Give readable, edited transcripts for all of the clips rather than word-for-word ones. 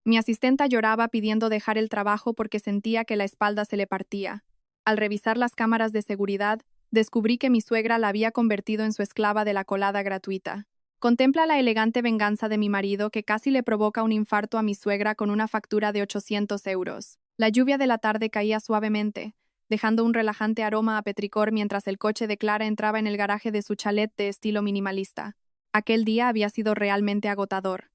Mi asistenta lloraba pidiendo dejar el trabajo porque sentía que la espalda se le partía. Al revisar las cámaras de seguridad, descubrí que mi suegra la había convertido en su esclava de la colada gratuita. Contempla la elegante venganza de mi marido que casi le provoca un infarto a mi suegra con una factura de 800 euros. La lluvia de la tarde caía suavemente, dejando un relajante aroma a petricor mientras el coche de Clara entraba en el garaje de su chalet de estilo minimalista. Aquel día había sido realmente agotador.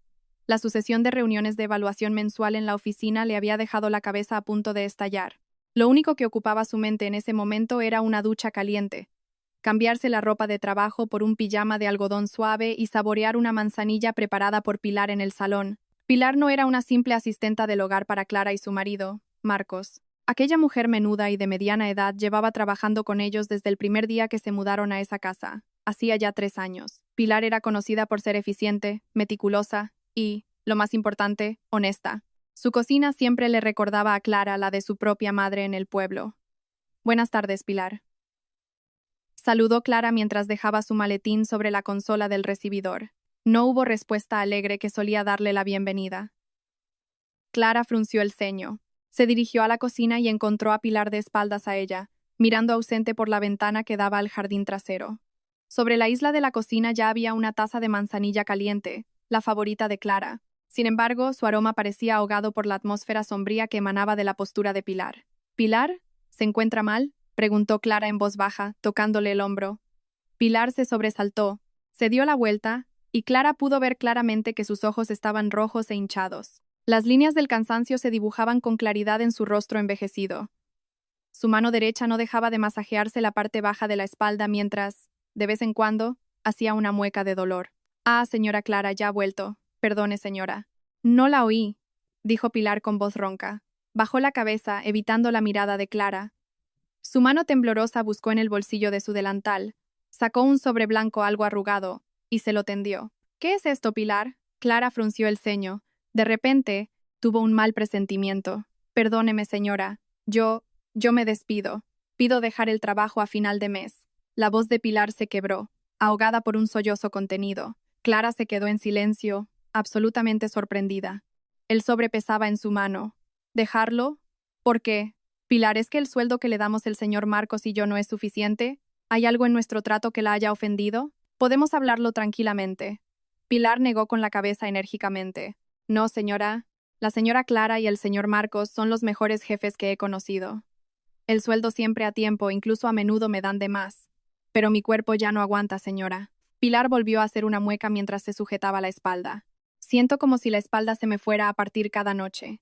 La sucesión de reuniones de evaluación mensual en la oficina le había dejado la cabeza a punto de estallar. Lo único que ocupaba su mente en ese momento era una ducha caliente, cambiarse la ropa de trabajo por un pijama de algodón suave y saborear una manzanilla preparada por Pilar en el salón. Pilar no era una simple asistenta del hogar para Clara y su marido, Marcos. Aquella mujer menuda y de mediana edad llevaba trabajando con ellos desde el primer día que se mudaron a esa casa, hacía ya 3 años. Pilar era conocida por ser eficiente, meticulosa y, lo más importante, honesta. Su cocina siempre le recordaba a Clara la de su propia madre en el pueblo. Buenas tardes, Pilar. Saludó Clara mientras dejaba su maletín sobre la consola del recibidor. No hubo respuesta alegre que solía darle la bienvenida. Clara frunció el ceño. Se dirigió a la cocina y encontró a Pilar de espaldas a ella, mirando ausente por la ventana que daba al jardín trasero. Sobre la isla de la cocina ya había una taza de manzanilla caliente, la favorita de Clara. Sin embargo, su aroma parecía ahogado por la atmósfera sombría que emanaba de la postura de Pilar. ¿Pilar? ¿Se encuentra mal?, preguntó Clara en voz baja, tocándole el hombro. Pilar se sobresaltó, se dio la vuelta, y Clara pudo ver claramente que sus ojos estaban rojos e hinchados. Las líneas del cansancio se dibujaban con claridad en su rostro envejecido. Su mano derecha no dejaba de masajearse la parte baja de la espalda mientras, de vez en cuando, hacía una mueca de dolor. Ah, señora Clara, ya ha vuelto. Perdone, señora. No la oí, dijo Pilar con voz ronca. Bajó la cabeza, evitando la mirada de Clara. Su mano temblorosa buscó en el bolsillo de su delantal, sacó un sobre blanco algo arrugado, y se lo tendió. ¿Qué es esto, Pilar? Clara frunció el ceño. De repente, tuvo un mal presentimiento. Perdóneme, señora. Yo me despido. Pido dejar el trabajo a final de mes. La voz de Pilar se quebró, ahogada por un sollozo contenido. Clara se quedó en silencio, absolutamente sorprendida. El sobre pesaba en su mano. ¿Dejarlo? ¿Por qué? Pilar, ¿es que el sueldo que le damos el señor Marcos y yo no es suficiente? ¿Hay algo en nuestro trato que la haya ofendido? Podemos hablarlo tranquilamente. Pilar negó con la cabeza enérgicamente. No, señora. La señora Clara y el señor Marcos son los mejores jefes que he conocido. El sueldo siempre a tiempo, incluso a menudo me dan de más. Pero mi cuerpo ya no aguanta, señora. Pilar volvió a hacer una mueca mientras se sujetaba la espalda. Siento como si la espalda se me fuera a partir cada noche.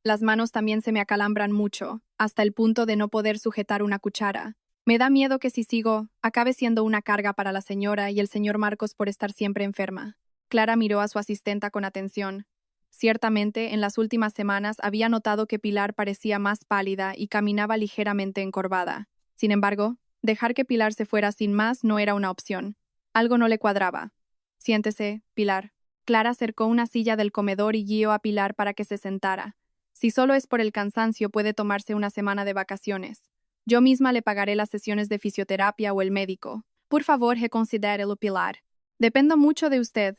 Las manos también se me acalambran mucho, hasta el punto de no poder sujetar una cuchara. Me da miedo que si sigo, acabe siendo una carga para la señora y el señor Marcos por estar siempre enferma. Clara miró a su asistenta con atención. Ciertamente, en las últimas semanas había notado que Pilar parecía más pálida y caminaba ligeramente encorvada. Sin embargo, dejar que Pilar se fuera sin más no era una opción. Algo no le cuadraba. Siéntese, Pilar. Clara acercó una silla del comedor y guió a Pilar para que se sentara. Si solo es por el cansancio, puede tomarse una semana de vacaciones. Yo misma le pagaré las sesiones de fisioterapia o el médico. Por favor, reconsidérelo, Pilar. Dependo mucho de usted.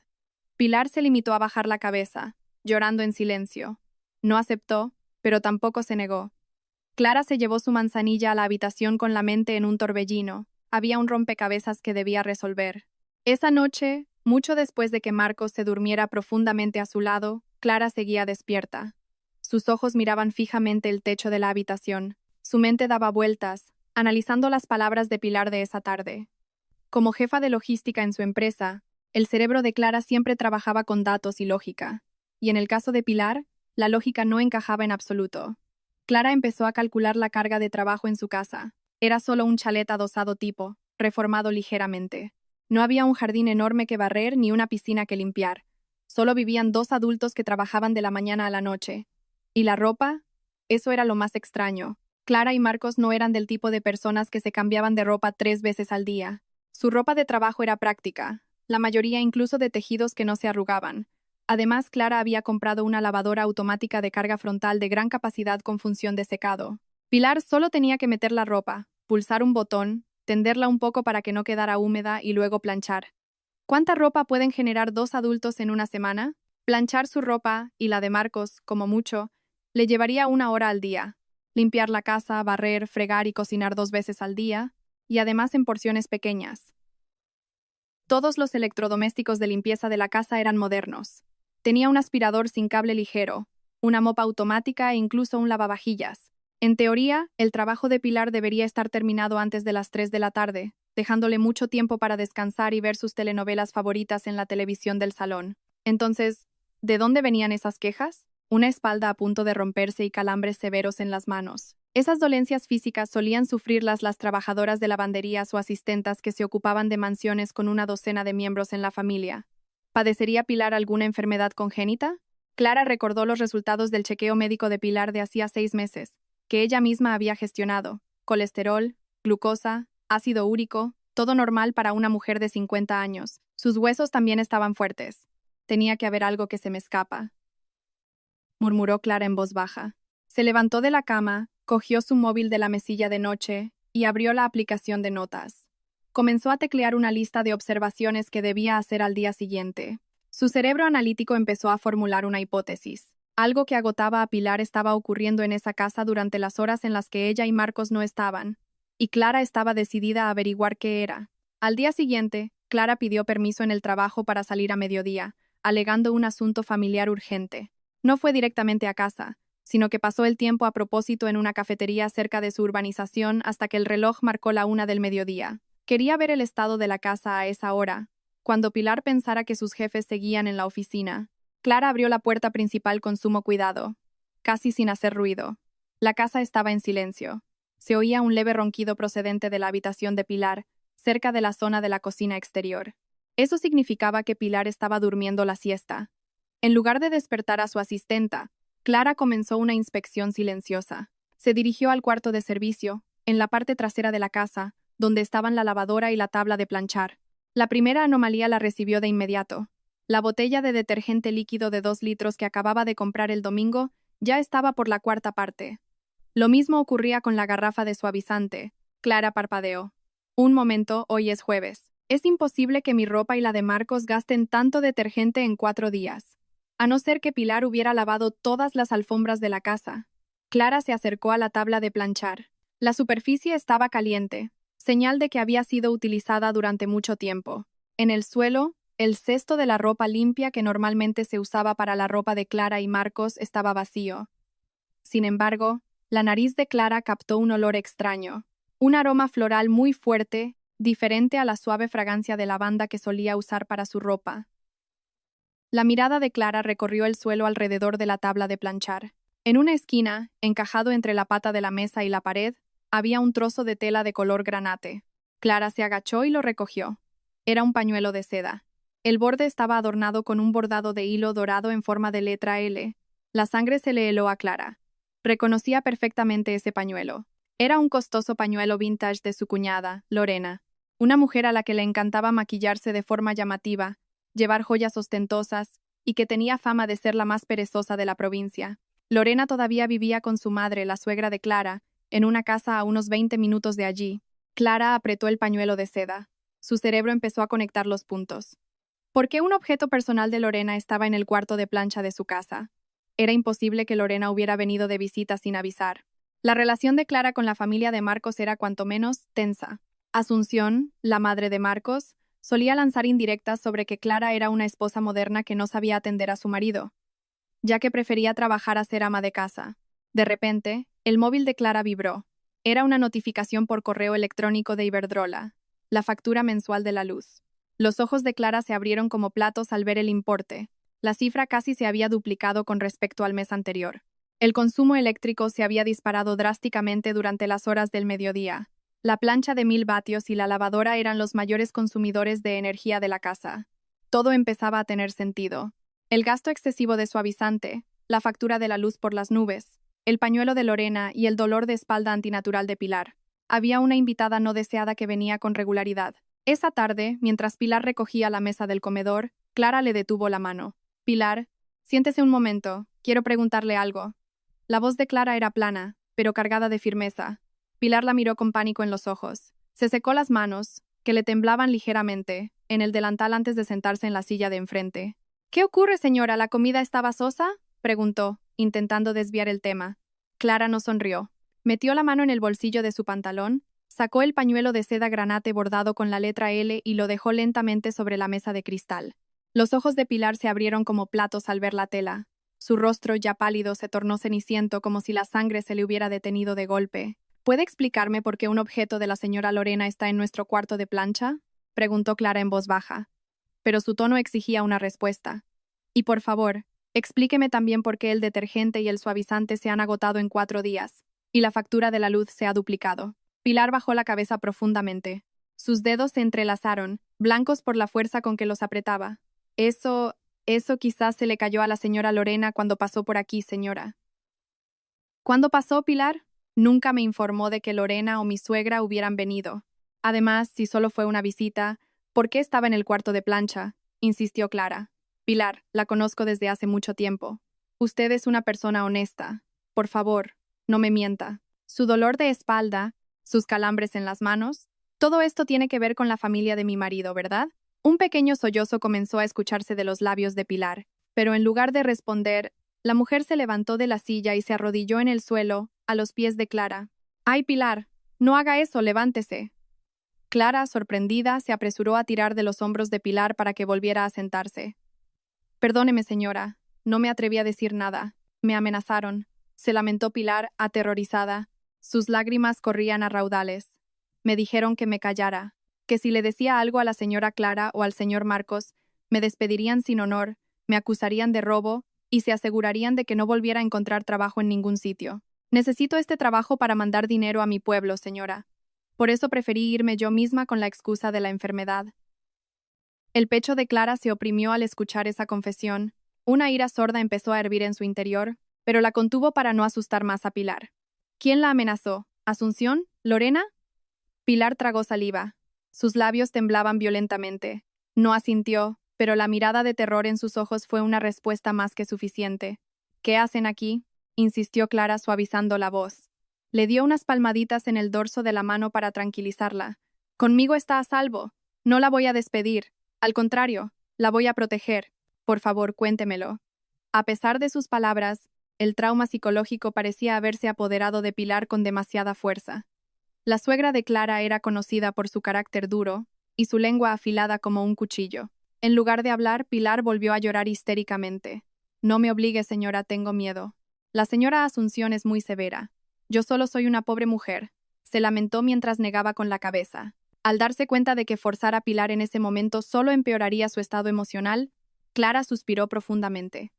Pilar se limitó a bajar la cabeza, llorando en silencio. No aceptó, pero tampoco se negó. Clara se llevó su manzanilla a la habitación con la mente en un torbellino. Había un rompecabezas que debía resolver. Esa noche, mucho después de que Marcos se durmiera profundamente a su lado, Clara seguía despierta. Sus ojos miraban fijamente el techo de la habitación. Su mente daba vueltas, analizando las palabras de Pilar de esa tarde. Como jefa de logística en su empresa, el cerebro de Clara siempre trabajaba con datos y lógica. Y en el caso de Pilar, la lógica no encajaba en absoluto. Clara empezó a calcular la carga de trabajo en su casa. Era solo un chalet adosado tipo, reformado ligeramente. No había un jardín enorme que barrer ni una piscina que limpiar. Solo vivían 2 adultos que trabajaban de la mañana a la noche. ¿Y la ropa? Eso era lo más extraño. Clara y Marcos no eran del tipo de personas que se cambiaban de ropa 3 veces al día. Su ropa de trabajo era práctica, la mayoría incluso de tejidos que no se arrugaban. Además, Clara había comprado una lavadora automática de carga frontal de gran capacidad con función de secado. Pilar solo tenía que meter la ropa, pulsar un botón, tenderla un poco para que no quedara húmeda y luego planchar. ¿Cuánta ropa pueden generar 2 adultos en una semana? Planchar su ropa y la de Marcos, como mucho, le llevaría 1 hora al día. Limpiar la casa, barrer, fregar y cocinar 2 veces al día, y además en porciones pequeñas. Todos los electrodomésticos de limpieza de la casa eran modernos. Tenía un aspirador sin cable ligero, una mopa automática e incluso un lavavajillas. En teoría, el trabajo de Pilar debería estar terminado antes de las 3 de la tarde, dejándole mucho tiempo para descansar y ver sus telenovelas favoritas en la televisión del salón. Entonces, ¿de dónde venían esas quejas? Una espalda a punto de romperse y calambres severos en las manos. Esas dolencias físicas solían sufrirlas las trabajadoras de lavanderías o asistentas que se ocupaban de mansiones con una docena de miembros en la familia. ¿Padecería Pilar alguna enfermedad congénita? Clara recordó los resultados del chequeo médico de Pilar de hacía 6 meses, que ella misma había gestionado. Colesterol, glucosa, ácido úrico, todo normal para una mujer de 50 años. Sus huesos también estaban fuertes. Tenía que haber algo que se me escapa, murmuró Clara en voz baja. Se levantó de la cama, cogió su móvil de la mesilla de noche y abrió la aplicación de notas. Comenzó a teclear una lista de observaciones que debía hacer al día siguiente. Su cerebro analítico empezó a formular una hipótesis. Algo que agotaba a Pilar estaba ocurriendo en esa casa durante las horas en las que ella y Marcos no estaban, y Clara estaba decidida a averiguar qué era. Al día siguiente, Clara pidió permiso en el trabajo para salir a mediodía, alegando un asunto familiar urgente. No fue directamente a casa, sino que pasó el tiempo a propósito en una cafetería cerca de su urbanización hasta que el reloj marcó la 1 del mediodía. Quería ver el estado de la casa a esa hora, cuando Pilar pensara que sus jefes seguían en la oficina. Clara abrió la puerta principal con sumo cuidado, casi sin hacer ruido. La casa estaba en silencio. Se oía un leve ronquido procedente de la habitación de Pilar, cerca de la zona de la cocina exterior. Eso significaba que Pilar estaba durmiendo la siesta. En lugar de despertar a su asistenta, Clara comenzó una inspección silenciosa. Se dirigió al cuarto de servicio, en la parte trasera de la casa, donde estaban la lavadora y la tabla de planchar. La primera anomalía la recibió de inmediato. La botella de detergente líquido de 2 litros que acababa de comprar el domingo ya estaba por la 4ª parte. Lo mismo ocurría con la garrafa de suavizante. Clara parpadeó. Un momento, hoy es jueves. Es imposible que mi ropa y la de Marcos gasten tanto detergente en 4 días. A no ser que Pilar hubiera lavado todas las alfombras de la casa. Clara se acercó a la tabla de planchar. La superficie estaba caliente, señal de que había sido utilizada durante mucho tiempo. En el suelo, el cesto de la ropa limpia que normalmente se usaba para la ropa de Clara y Marcos estaba vacío. Sin embargo, la nariz de Clara captó un olor extraño, un aroma floral muy fuerte, diferente a la suave fragancia de lavanda que solía usar para su ropa. La mirada de Clara recorrió el suelo alrededor de la tabla de planchar. En una esquina, encajado entre la pata de la mesa y la pared, había un trozo de tela de color granate. Clara se agachó y lo recogió. Era un pañuelo de seda. El borde estaba adornado con un bordado de hilo dorado en forma de letra L. La sangre se le heló a Clara. Reconocía perfectamente ese pañuelo. Era un costoso pañuelo vintage de su cuñada, Lorena, una mujer a la que le encantaba maquillarse de forma llamativa, llevar joyas ostentosas, y que tenía fama de ser la más perezosa de la provincia. Lorena todavía vivía con su madre, la suegra de Clara, en una casa a unos 20 minutos de allí. Clara apretó el pañuelo de seda. Su cerebro empezó a conectar los puntos. ¿Por qué un objeto personal de Lorena estaba en el cuarto de plancha de su casa? Era imposible que Lorena hubiera venido de visita sin avisar. La relación de Clara con la familia de Marcos era cuanto menos tensa. Asunción, la madre de Marcos, solía lanzar indirectas sobre que Clara era una esposa moderna que no sabía atender a su marido, ya que prefería trabajar a ser ama de casa. De repente, el móvil de Clara vibró. Era una notificación por correo electrónico de Iberdrola, la factura mensual de la luz. Los ojos de Clara se abrieron como platos al ver el importe. La cifra casi se había duplicado con respecto al mes anterior. El consumo eléctrico se había disparado drásticamente durante las horas del mediodía. La plancha de 1000 vatios y la lavadora eran los mayores consumidores de energía de la casa. Todo empezaba a tener sentido. El gasto excesivo de suavizante, la factura de la luz por las nubes, el pañuelo de Lorena y el dolor de espalda antinatural de Pilar. Había una invitada no deseada que venía con regularidad. Esa tarde, mientras Pilar recogía la mesa del comedor, Clara le detuvo la mano. «Pilar, siéntese un momento, quiero preguntarle algo». La voz de Clara era plana, pero cargada de firmeza. Pilar la miró con pánico en los ojos. Se secó las manos, que le temblaban ligeramente, en el delantal antes de sentarse en la silla de enfrente. ¿Qué ocurre, señora? ¿La comida estaba sosa? Preguntó, intentando desviar el tema. Clara no sonrió. Metió la mano en el bolsillo de su pantalón, sacó el pañuelo de seda granate bordado con la letra L y lo dejó lentamente sobre la mesa de cristal. Los ojos de Pilar se abrieron como platos al ver la tela. Su rostro, ya pálido, se tornó ceniciento como si la sangre se le hubiera detenido de golpe. ¿Puede explicarme por qué un objeto de la señora Lorena está en nuestro cuarto de plancha? Preguntó Clara en voz baja. Pero su tono exigía una respuesta. Y por favor, explíqueme también por qué el detergente y el suavizante se han agotado en 4 días, y la factura de la luz se ha duplicado. Pilar bajó la cabeza profundamente. Sus dedos se entrelazaron, blancos por la fuerza con que los apretaba. Eso quizás se le cayó a la señora Lorena cuando pasó por aquí, señora. ¿Cuándo pasó, Pilar? Nunca me informó de que Lorena o mi suegra hubieran venido. Además, si solo fue una visita, ¿por qué estaba en el cuarto de plancha? Insistió Clara. Pilar, la conozco desde hace mucho tiempo. Usted es una persona honesta. Por favor, no me mienta. Su dolor de espalda, sus calambres en las manos, todo esto tiene que ver con la familia de mi marido, ¿verdad? Un pequeño sollozo comenzó a escucharse de los labios de Pilar, pero en lugar de responder, la mujer se levantó de la silla y se arrodilló en el suelo, a los pies de Clara. ¡Ay, Pilar! No haga eso, levántese. Clara, sorprendida, se apresuró a tirar de los hombros de Pilar para que volviera a sentarse. Perdóneme, señora, no me atreví a decir nada. Me amenazaron. Se lamentó Pilar, aterrorizada. Sus lágrimas corrían a raudales. Me dijeron que me callara, que si le decía algo a la señora Clara o al señor Marcos, me despedirían sin honor, me acusarían de robo y se asegurarían de que no volviera a encontrar trabajo en ningún sitio. Necesito este trabajo para mandar dinero a mi pueblo, señora. Por eso preferí irme yo misma con la excusa de la enfermedad. El pecho de Clara se oprimió al escuchar esa confesión. Una ira sorda empezó a hervir en su interior, pero la contuvo para no asustar más a Pilar. ¿Quién la amenazó? ¿Asunción? ¿Lorena? Pilar tragó saliva. Sus labios temblaban violentamente. No asintió, pero la mirada de terror en sus ojos fue una respuesta más que suficiente. ¿Qué hacen aquí? Insistió Clara suavizando la voz. Le dio unas palmaditas en el dorso de la mano para tranquilizarla. Conmigo está a salvo. No la voy a despedir. Al contrario, la voy a proteger. Por favor, cuéntemelo. A pesar de sus palabras, el trauma psicológico parecía haberse apoderado de Pilar con demasiada fuerza. La suegra de Clara era conocida por su carácter duro y su lengua afilada como un cuchillo. En lugar de hablar, Pilar volvió a llorar histéricamente. No me obligue, señora, tengo miedo. La señora Asunción es muy severa. Yo solo soy una pobre mujer, se lamentó mientras negaba con la cabeza. Al darse cuenta de que forzar a Pilar en ese momento solo empeoraría su estado emocional, Clara suspiró profundamente.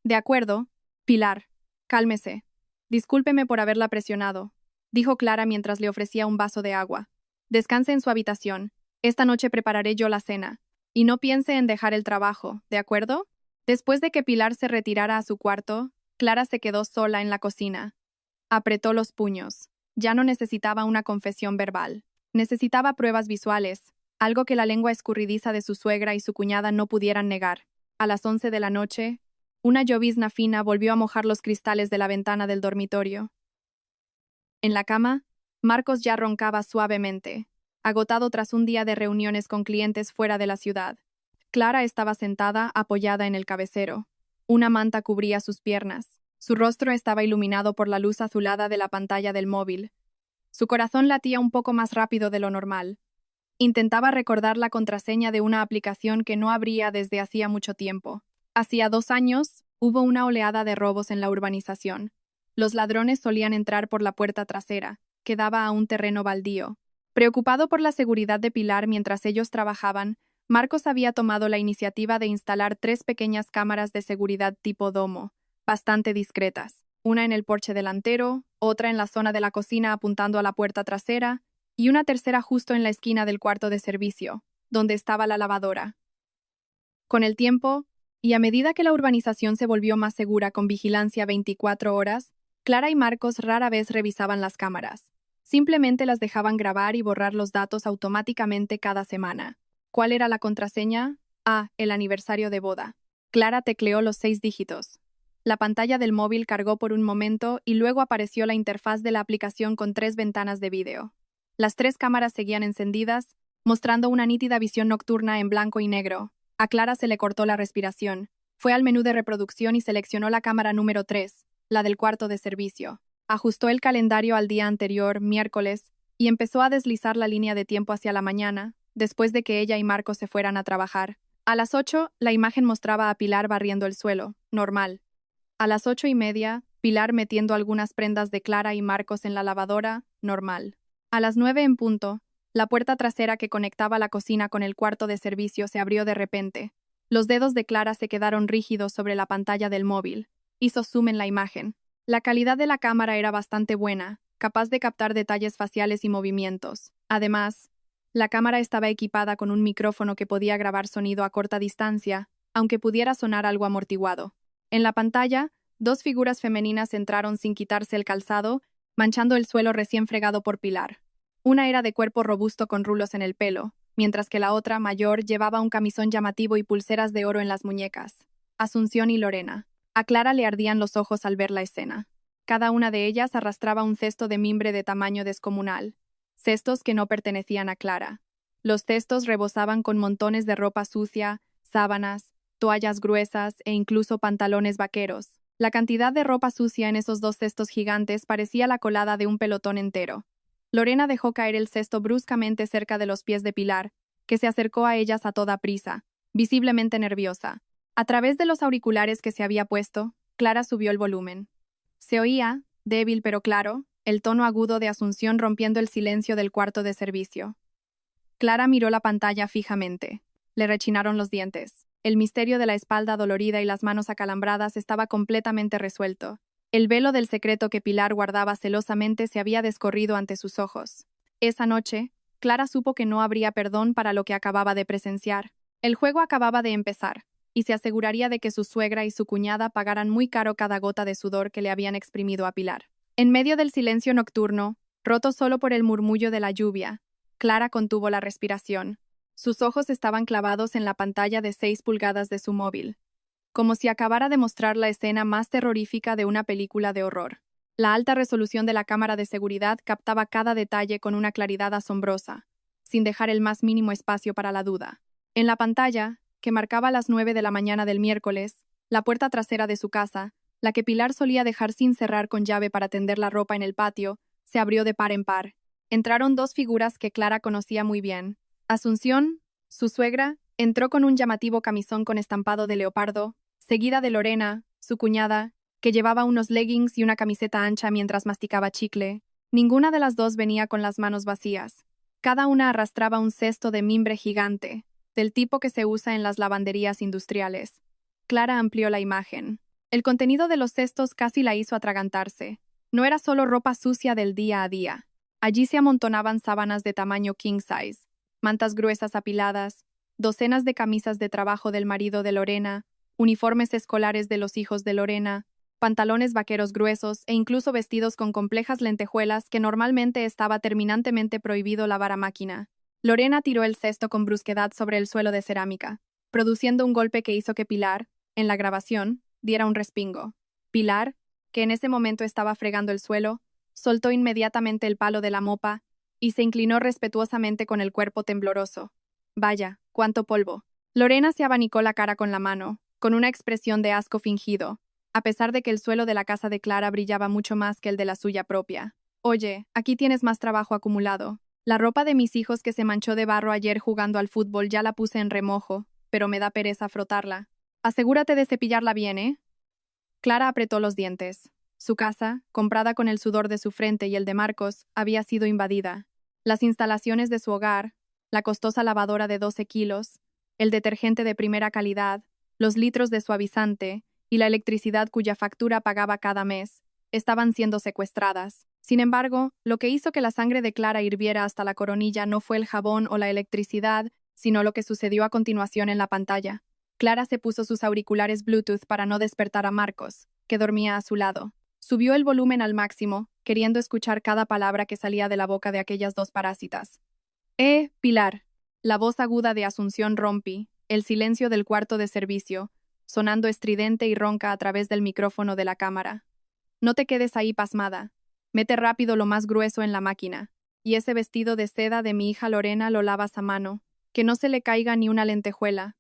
De acuerdo, Pilar, cálmese. Discúlpeme por haberla presionado, dijo Clara mientras le ofrecía un vaso de agua. Descanse en su habitación. Esta noche prepararé yo la cena. Y no piense en dejar el trabajo, ¿de acuerdo? Después de que Pilar se retirara a su cuarto, Clara se quedó sola en la cocina. Apretó los puños. Ya no necesitaba una confesión verbal. Necesitaba pruebas visuales, algo que la lengua escurridiza de su suegra y su cuñada no pudieran negar. A las 11 de la noche, una llovizna fina volvió a mojar los cristales de la ventana del dormitorio. En la cama, Marcos ya roncaba suavemente, agotado tras un día de reuniones con clientes fuera de la ciudad. Clara estaba sentada, apoyada en el cabecero. Una manta cubría sus piernas. Su rostro estaba iluminado por la luz azulada de la pantalla del móvil. Su corazón latía un poco más rápido de lo normal. Intentaba recordar la contraseña de una aplicación que no abría desde hacía mucho tiempo. Hacía 2 años, hubo una oleada de robos en la urbanización. Los ladrones solían entrar por la puerta trasera, que daba a un terreno baldío. Preocupado por la seguridad de Pilar mientras ellos trabajaban, Marcos había tomado la iniciativa de instalar 3 pequeñas cámaras de seguridad tipo domo, bastante discretas. Una en el porche delantero, otra en la zona de la cocina apuntando a la puerta trasera, y una tercera justo en la esquina del cuarto de servicio, donde estaba la lavadora. Con el tiempo, y a medida que la urbanización se volvió más segura con vigilancia 24 horas, Clara y Marcos rara vez revisaban las cámaras. Simplemente las dejaban grabar y borrar los datos automáticamente cada semana. ¿Cuál era la contraseña? El aniversario de boda. Clara tecleó los 6 dígitos. La pantalla del móvil cargó por un momento y luego apareció la interfaz de la aplicación con 3 ventanas de vídeo. Las 3 cámaras seguían encendidas, mostrando una nítida visión nocturna en blanco y negro. A Clara se le cortó la respiración. Fue al menú de reproducción y seleccionó la cámara número 3, la del cuarto de servicio. Ajustó el calendario al día anterior, miércoles, y empezó a deslizar la línea de tiempo hacia la mañana, después de que ella y Marcos se fueran a trabajar. A las 8, la imagen mostraba a Pilar barriendo el suelo, normal. A las 8:30, Pilar metiendo algunas prendas de Clara y Marcos en la lavadora, normal. A las 9 en punto, la puerta trasera que conectaba la cocina con el cuarto de servicio se abrió de repente. Los dedos de Clara se quedaron rígidos sobre la pantalla del móvil. Hizo zoom en la imagen. La calidad de la cámara era bastante buena, capaz de captar detalles faciales y movimientos. Además, la cámara estaba equipada con un micrófono que podía grabar sonido a corta distancia, aunque pudiera sonar algo amortiguado. En la pantalla, dos figuras femeninas entraron sin quitarse el calzado, manchando el suelo recién fregado por Pilar. Una era de cuerpo robusto con rulos en el pelo, mientras que la otra, mayor, llevaba un camisón llamativo y pulseras de oro en las muñecas. Asunción y Lorena. A Clara le ardían los ojos al ver la escena. Cada una de ellas arrastraba un cesto de mimbre de tamaño descomunal. Cestos que no pertenecían a Clara. Los cestos rebosaban con montones de ropa sucia, sábanas, toallas gruesas e incluso pantalones vaqueros. La cantidad de ropa sucia en esos dos cestos gigantes parecía la colada de un pelotón entero. Lorena dejó caer el cesto bruscamente cerca de los pies de Pilar, que se acercó a ellas a toda prisa, visiblemente nerviosa. A través de los auriculares que se había puesto, Clara subió el volumen. Se oía, débil pero claro, el tono agudo de Asunción rompiendo el silencio del cuarto de servicio. Clara miró la pantalla fijamente. Le rechinaron los dientes. El misterio de la espalda dolorida y las manos acalambradas estaba completamente resuelto. El velo del secreto que Pilar guardaba celosamente se había descorrido ante sus ojos. Esa noche, Clara supo que no habría perdón para lo que acababa de presenciar. El juego acababa de empezar, y se aseguraría de que su suegra y su cuñada pagaran muy caro cada gota de sudor que le habían exprimido a Pilar. En medio del silencio nocturno, roto solo por el murmullo de la lluvia, Clara contuvo la respiración. Sus ojos estaban clavados en la pantalla de 6 pulgadas de su móvil, como si acabara de mostrar la escena más terrorífica de una película de horror. La alta resolución de la cámara de seguridad captaba cada detalle con una claridad asombrosa, sin dejar el más mínimo espacio para la duda. En la pantalla, que marcaba las 9 de la mañana del miércoles, la puerta trasera de su casa, la que Pilar solía dejar sin cerrar con llave para tender la ropa en el patio, se abrió de par en par. Entraron dos figuras que Clara conocía muy bien. Asunción, su suegra, entró con un llamativo camisón con estampado de leopardo, seguida de Lorena, su cuñada, que llevaba unos leggings y una camiseta ancha mientras masticaba chicle. Ninguna de las dos venía con las manos vacías. Cada una arrastraba un cesto de mimbre gigante, del tipo que se usa en las lavanderías industriales. Clara amplió la imagen. El contenido de los cestos casi la hizo atragantarse. No era solo ropa sucia del día a día. Allí se amontonaban sábanas de tamaño king size, mantas gruesas apiladas, docenas de camisas de trabajo del marido de Lorena, uniformes escolares de los hijos de Lorena, pantalones vaqueros gruesos e incluso vestidos con complejas lentejuelas que normalmente estaba terminantemente prohibido lavar a máquina. Lorena tiró el cesto con brusquedad sobre el suelo de cerámica, produciendo un golpe que hizo que Pilar, en la grabación, diera un respingo. Pilar, que en ese momento estaba fregando el suelo, soltó inmediatamente el palo de la mopa y se inclinó respetuosamente con el cuerpo tembloroso. Vaya, cuánto polvo. Lorena se abanicó la cara con la mano, con una expresión de asco fingido, a pesar de que el suelo de la casa de Clara brillaba mucho más que el de la suya propia. Oye, aquí tienes más trabajo acumulado. La ropa de mis hijos que se manchó de barro ayer jugando al fútbol ya la puse en remojo, pero me da pereza frotarla. Asegúrate de cepillarla bien, ¿eh? Clara apretó los dientes. Su casa, comprada con el sudor de su frente y el de Marcos, había sido invadida. Las instalaciones de su hogar, la costosa lavadora de 12 kilos, el detergente de primera calidad, los litros de suavizante y la electricidad cuya factura pagaba cada mes, estaban siendo secuestradas. Sin embargo, lo que hizo que la sangre de Clara hirviera hasta la coronilla no fue el jabón o la electricidad, sino lo que sucedió a continuación en la pantalla. Clara se puso sus auriculares Bluetooth para no despertar a Marcos, que dormía a su lado. Subió el volumen al máximo, queriendo escuchar cada palabra que salía de la boca de aquellas dos parásitas. Pilar. La voz aguda de Asunción rompí, el silencio del cuarto de servicio, sonando estridente y ronca a través del micrófono de la cámara. No te quedes ahí pasmada. Mete rápido lo más grueso en la máquina. Y ese vestido de seda de mi hija Lorena lo lavas a mano. Que no se le caiga ni una lentejuela.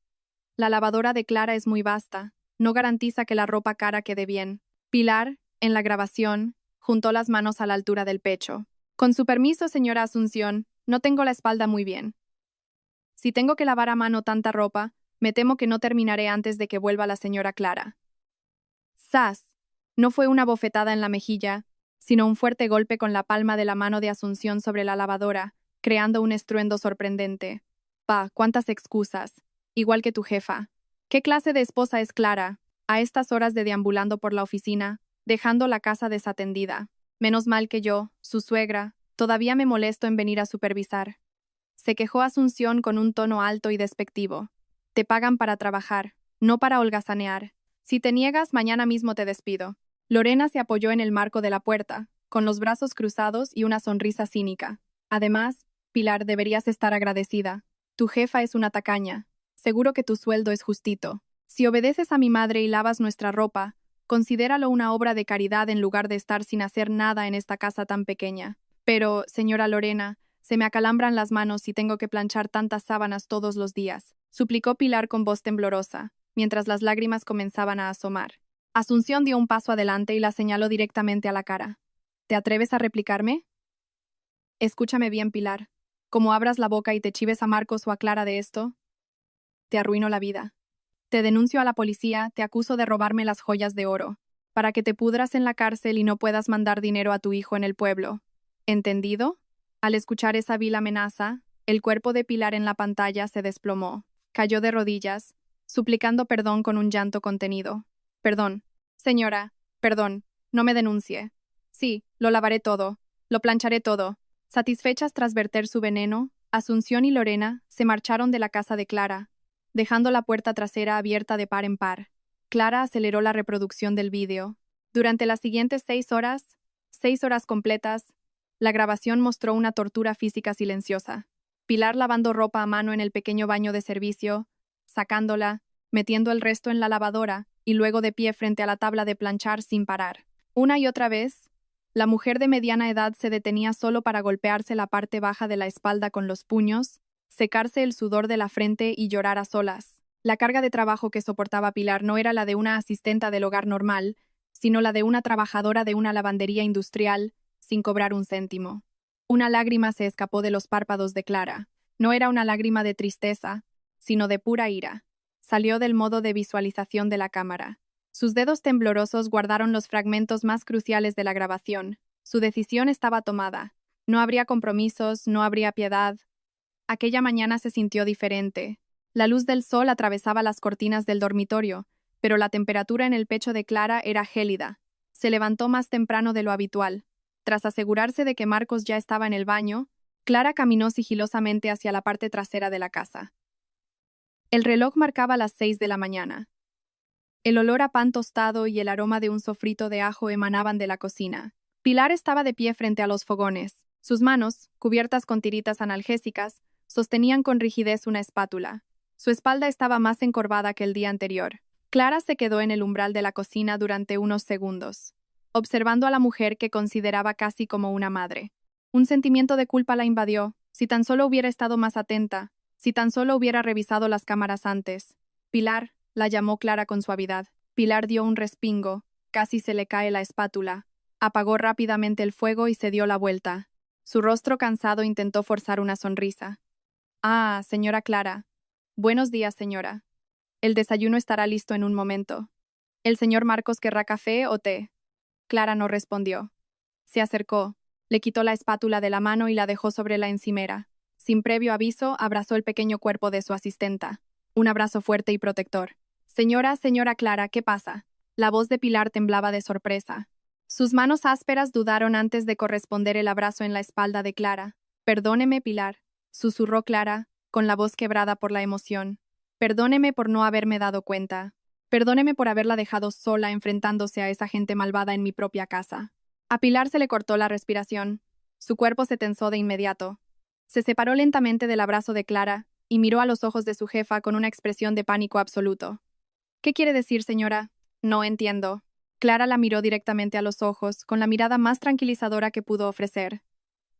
La lavadora de Clara es muy vasta. No garantiza que la ropa cara quede bien. Pilar, en la grabación, juntó las manos a la altura del pecho. Con su permiso, señora Asunción, no tengo la espalda muy bien. Si tengo que lavar a mano tanta ropa, me temo que no terminaré antes de que vuelva la señora Clara. ¡Zas! No fue una bofetada en la mejilla, sino un fuerte golpe con la palma de la mano de Asunción sobre la lavadora, creando un estruendo sorprendente. Pa, cuántas excusas. Igual que tu jefa. ¿Qué clase de esposa es Clara? A estas horas de deambulando por la oficina, dejando la casa desatendida. Menos mal que yo, su suegra, todavía me molesto en venir a supervisar. Se quejó Asunción con un tono alto y despectivo. Te pagan para trabajar, no para holgazanear. Si te niegas, mañana mismo te despido. Lorena se apoyó en el marco de la puerta, con los brazos cruzados y una sonrisa cínica. Además, Pilar, deberías estar agradecida. Tu jefa es una tacaña. Seguro que tu sueldo es justito. Si obedeces a mi madre y lavas nuestra ropa, considéralo una obra de caridad en lugar de estar sin hacer nada en esta casa tan pequeña. Pero, señora Lorena, se me acalambran las manos si tengo que planchar tantas sábanas todos los días, suplicó Pilar con voz temblorosa, mientras las lágrimas comenzaban a asomar. Asunción dio un paso adelante y la señaló directamente a la cara. ¿Te atreves a replicarme? Escúchame bien, Pilar. Como abras la boca y te chives a Marcos o a Clara de esto, te arruino la vida. Te denuncio a la policía, te acuso de robarme las joyas de oro, para que te pudras en la cárcel y no puedas mandar dinero a tu hijo en el pueblo. ¿Entendido? Al escuchar esa vil amenaza, el cuerpo de Pilar en la pantalla se desplomó. Cayó de rodillas, suplicando perdón con un llanto contenido. Perdón, señora, perdón, no me denuncie. Sí, lo lavaré todo, lo plancharé todo. Satisfechas tras verter su veneno, Asunción y Lorena se marcharon de la casa de Clara, dejando la puerta trasera abierta de par en par. Clara aceleró la reproducción del vídeo. Durante las siguientes 6 horas completas, la grabación mostró una tortura física silenciosa. Pilar lavando ropa a mano en el pequeño baño de servicio, sacándola, metiendo el resto en la lavadora y luego de pie frente a la tabla de planchar sin parar. Una y otra vez, la mujer de mediana edad se detenía solo para golpearse la parte baja de la espalda con los puños, secarse el sudor de la frente y llorar a solas. La carga de trabajo que soportaba Pilar no era la de una asistenta del hogar normal, sino la de una trabajadora de una lavandería industrial, sin cobrar un céntimo. Una lágrima se escapó de los párpados de Clara. No era una lágrima de tristeza, sino de pura ira. Salió del modo de visualización de la cámara. Sus dedos temblorosos guardaron los fragmentos más cruciales de la grabación. Su decisión estaba tomada. No habría compromisos, no habría piedad. Aquella mañana se sintió diferente. La luz del sol atravesaba las cortinas del dormitorio, pero la temperatura en el pecho de Clara era gélida. Se levantó más temprano de lo habitual. Tras asegurarse de que Marcos ya estaba en el baño, Clara caminó sigilosamente hacia la parte trasera de la casa. El reloj marcaba las 6 de la mañana. El olor a pan tostado y el aroma de un sofrito de ajo emanaban de la cocina. Pilar estaba de pie frente a los fogones. Sus manos, cubiertas con tiritas analgésicas, sostenían con rigidez una espátula. Su espalda estaba más encorvada que el día anterior. Clara se quedó en el umbral de la cocina durante unos segundos, observando a la mujer que consideraba casi como una madre. Un sentimiento de culpa la invadió. Si tan solo hubiera estado más atenta, si tan solo hubiera revisado las cámaras antes. Pilar, la llamó Clara con suavidad. Pilar dio un respingo, casi se le cae la espátula. Apagó rápidamente el fuego y se dio la vuelta. Su rostro cansado intentó forzar una sonrisa. Ah, señora Clara. Buenos días, señora. El desayuno estará listo en un momento. ¿El señor Marcos querrá café o té? Clara no respondió. Se acercó, le quitó la espátula de la mano y la dejó sobre la encimera. Sin previo aviso, abrazó el pequeño cuerpo de su asistenta. Un abrazo fuerte y protector. Señora Clara, ¿qué pasa? La voz de Pilar temblaba de sorpresa. Sus manos ásperas dudaron antes de corresponder el abrazo en la espalda de Clara. Perdóneme, Pilar, susurró Clara, con la voz quebrada por la emoción. Perdóneme por no haberme dado cuenta. Perdóneme por haberla dejado sola enfrentándose a esa gente malvada en mi propia casa. A Pilar se le cortó la respiración. Su cuerpo se tensó de inmediato. Se separó lentamente del abrazo de Clara y miró a los ojos de su jefa con una expresión de pánico absoluto. ¿Qué quiere decir, señora? No entiendo. Clara la miró directamente a los ojos, con la mirada más tranquilizadora que pudo ofrecer.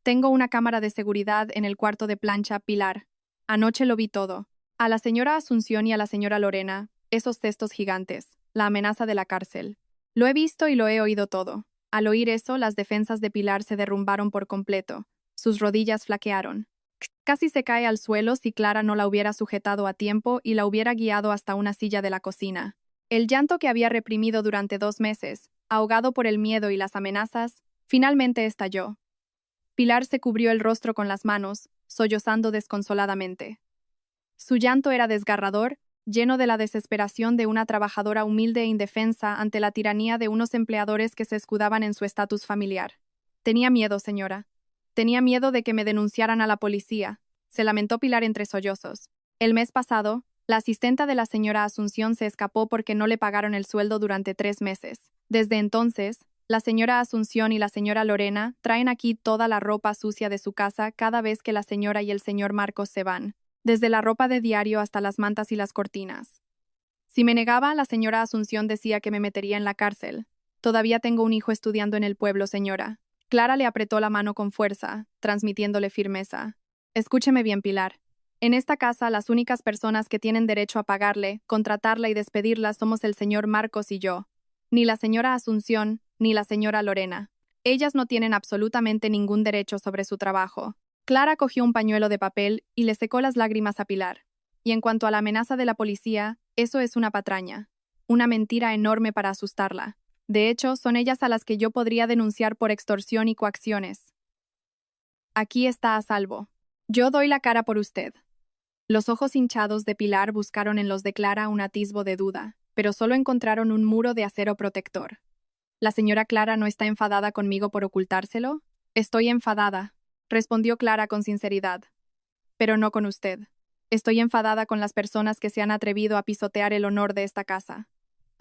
Tengo una cámara de seguridad en el cuarto de plancha, Pilar. Anoche lo vi todo. A la señora Asunción y a la señora Lorena, esos cestos gigantes, la amenaza de la cárcel. Lo he visto y lo he oído todo. Al oír eso, las defensas de Pilar se derrumbaron por completo. Sus rodillas flaquearon. Casi se cae al suelo si Clara no la hubiera sujetado a tiempo y la hubiera guiado hasta una silla de la cocina. El llanto que había reprimido durante 2 meses, ahogado por el miedo y las amenazas, finalmente estalló. Pilar se cubrió el rostro con las manos, sollozando desconsoladamente. Su llanto era desgarrador, lleno de la desesperación de una trabajadora humilde e indefensa ante la tiranía de unos empleadores que se escudaban en su estatus familiar. Tenía miedo, señora. Tenía miedo de que me denunciaran a la policía, se lamentó Pilar entre sollozos. El mes pasado, la asistenta de la señora Asunción se escapó porque no le pagaron el sueldo durante 3 meses. Desde entonces, la señora Asunción y la señora Lorena traen aquí toda la ropa sucia de su casa cada vez que la señora y el señor Marcos se van, desde la ropa de diario hasta las mantas y las cortinas. Si me negaba, la señora Asunción decía que me metería en la cárcel. Todavía tengo un hijo estudiando en el pueblo, señora. Clara le apretó la mano con fuerza, transmitiéndole firmeza. Escúcheme bien, Pilar. En esta casa, las únicas personas que tienen derecho a pagarle, contratarla y despedirla somos el señor Marcos y yo. Ni la señora Asunción, ni la señora Lorena. Ellas no tienen absolutamente ningún derecho sobre su trabajo. Clara cogió un pañuelo de papel y le secó las lágrimas a Pilar. Y en cuanto a la amenaza de la policía, eso es una patraña. Una mentira enorme para asustarla. De hecho, son ellas a las que yo podría denunciar por extorsión y coacciones. Aquí está a salvo. Yo doy la cara por usted. Los ojos hinchados de Pilar buscaron en los de Clara un atisbo de duda, pero solo encontraron un muro de acero protector. ¿La señora Clara no está enfadada conmigo por ocultárselo? Estoy enfadada, respondió Clara con sinceridad. Pero no con usted. Estoy enfadada con las personas que se han atrevido a pisotear el honor de esta casa.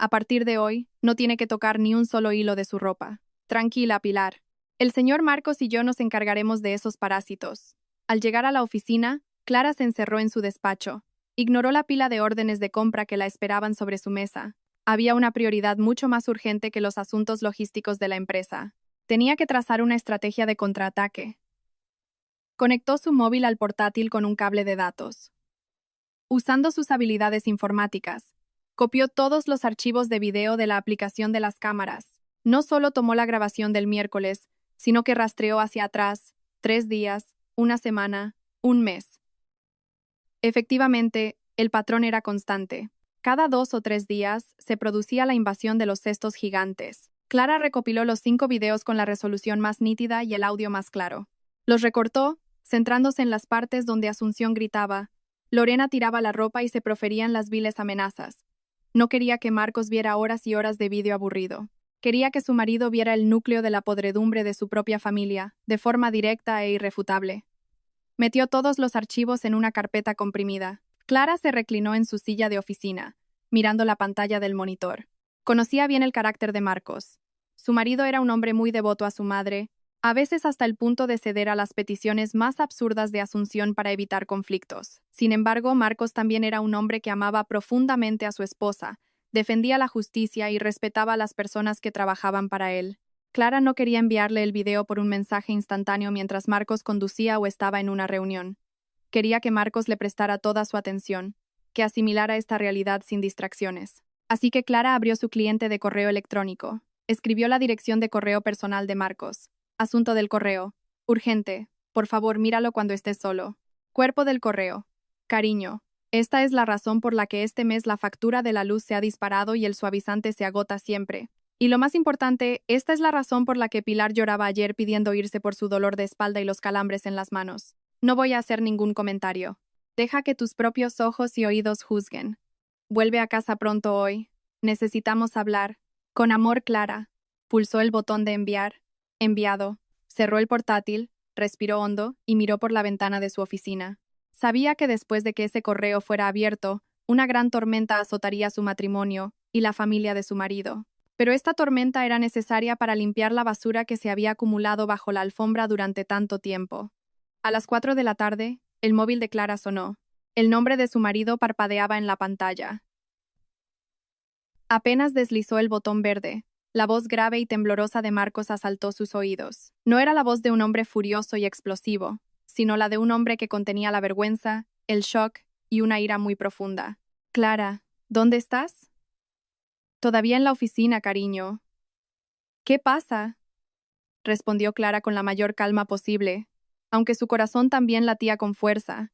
A partir de hoy, no tiene que tocar ni un solo hilo de su ropa. Tranquila, Pilar. El señor Marcos y yo nos encargaremos de esos parásitos. Al llegar a la oficina, Clara se encerró en su despacho. Ignoró la pila de órdenes de compra que la esperaban sobre su mesa. Había una prioridad mucho más urgente que los asuntos logísticos de la empresa. Tenía que trazar una estrategia de contraataque. Conectó su móvil al portátil con un cable de datos. Usando sus habilidades informáticas, copió todos los archivos de video de la aplicación de las cámaras. No solo tomó la grabación del miércoles, sino que rastreó hacia atrás, 3 días, una semana, un mes. Efectivamente, el patrón era constante. Cada 2 o 3 días se producía la invasión de los cestos gigantes. Clara recopiló los 5 videos con la resolución más nítida y el audio más claro. Los recortó, centrándose en las partes donde Asunción gritaba. Lorena tiraba la ropa y se proferían las viles amenazas. No quería que Marcos viera horas y horas de vídeo aburrido. Quería que su marido viera el núcleo de la podredumbre de su propia familia, de forma directa e irrefutable. Metió todos los archivos en una carpeta comprimida. Clara se reclinó en su silla de oficina, mirando la pantalla del monitor. Conocía bien el carácter de Marcos. Su marido era un hombre muy devoto a su madre, a veces hasta el punto de ceder a las peticiones más absurdas de Asunción para evitar conflictos. Sin embargo, Marcos también era un hombre que amaba profundamente a su esposa, defendía la justicia y respetaba a las personas que trabajaban para él. Clara no quería enviarle el video por un mensaje instantáneo mientras Marcos conducía o estaba en una reunión. Quería que Marcos le prestara toda su atención, que asimilara esta realidad sin distracciones. Así que Clara abrió su cliente de correo electrónico. Escribió la dirección de correo personal de Marcos. Asunto del correo. Urgente. Por favor, míralo cuando estés solo. Cuerpo del correo. Cariño. Esta es la razón por la que este mes la factura de la luz se ha disparado y el suavizante se agota siempre. Y lo más importante, esta es la razón por la que Pilar lloraba ayer pidiendo irse por su dolor de espalda y los calambres en las manos. No voy a hacer ningún comentario. Deja que tus propios ojos y oídos juzguen. Vuelve a casa pronto hoy. Necesitamos hablar. Con amor, Clara. Pulsó el botón de enviar. Enviado. Cerró el portátil, respiró hondo y miró por la ventana de su oficina. Sabía que después de que ese correo fuera abierto, una gran tormenta azotaría su matrimonio y la familia de su marido. Pero esta tormenta era necesaria para limpiar la basura que se había acumulado bajo la alfombra durante tanto tiempo. A las 4 de la tarde, el móvil de Clara sonó. El nombre de su marido parpadeaba en la pantalla. Apenas deslizó el botón verde, la voz grave y temblorosa de Marcos asaltó sus oídos. No era la voz de un hombre furioso y explosivo, sino la de un hombre que contenía la vergüenza, el shock y una ira muy profunda. Clara, ¿dónde estás? Todavía en la oficina, cariño. ¿Qué pasa? Respondió Clara con la mayor calma posible, aunque su corazón también latía con fuerza.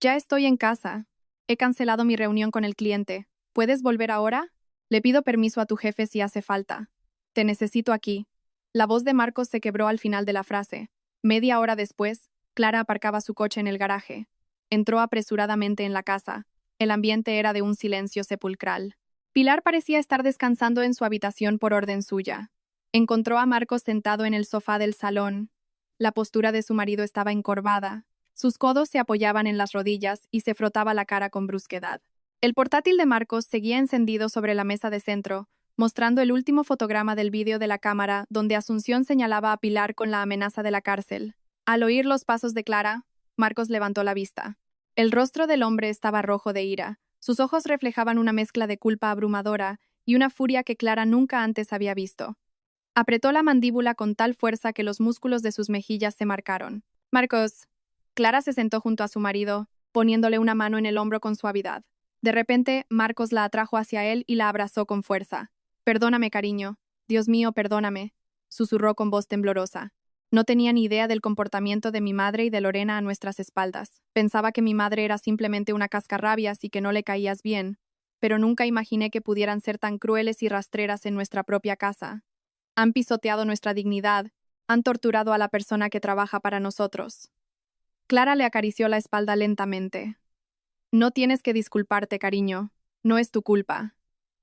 Ya estoy en casa. He cancelado mi reunión con el cliente. ¿Puedes volver ahora? Le pido permiso a tu jefe si hace falta. Te necesito aquí. La voz de Marcos se quebró al final de la frase. Media hora después, Clara aparcaba su coche en el garaje. Entró apresuradamente en la casa. El ambiente era de un silencio sepulcral. Pilar parecía estar descansando en su habitación por orden suya. Encontró a Marcos sentado en el sofá del salón. La postura de su marido estaba encorvada. Sus codos se apoyaban en las rodillas y se frotaba la cara con brusquedad. El portátil de Marcos seguía encendido sobre la mesa de centro, mostrando el último fotograma del vídeo de la cámara donde Asunción señalaba a Pilar con la amenaza de la cárcel. Al oír los pasos de Clara, Marcos levantó la vista. El rostro del hombre estaba rojo de ira. Sus ojos reflejaban una mezcla de culpa abrumadora y una furia que Clara nunca antes había visto. Apretó la mandíbula con tal fuerza que los músculos de sus mejillas se marcaron. Marcos. Clara se sentó junto a su marido, poniéndole una mano en el hombro con suavidad. De repente, Marcos la atrajo hacia él y la abrazó con fuerza. Perdóname, cariño. Dios mío, perdóname, susurró con voz temblorosa. No tenía ni idea del comportamiento de mi madre y de Lorena a nuestras espaldas. Pensaba que mi madre era simplemente una cascarrabias y que no le caías bien, pero nunca imaginé que pudieran ser tan crueles y rastreras en nuestra propia casa. Han pisoteado nuestra dignidad, han torturado a la persona que trabaja para nosotros. Clara le acarició la espalda lentamente. No tienes que disculparte, cariño. No es tu culpa.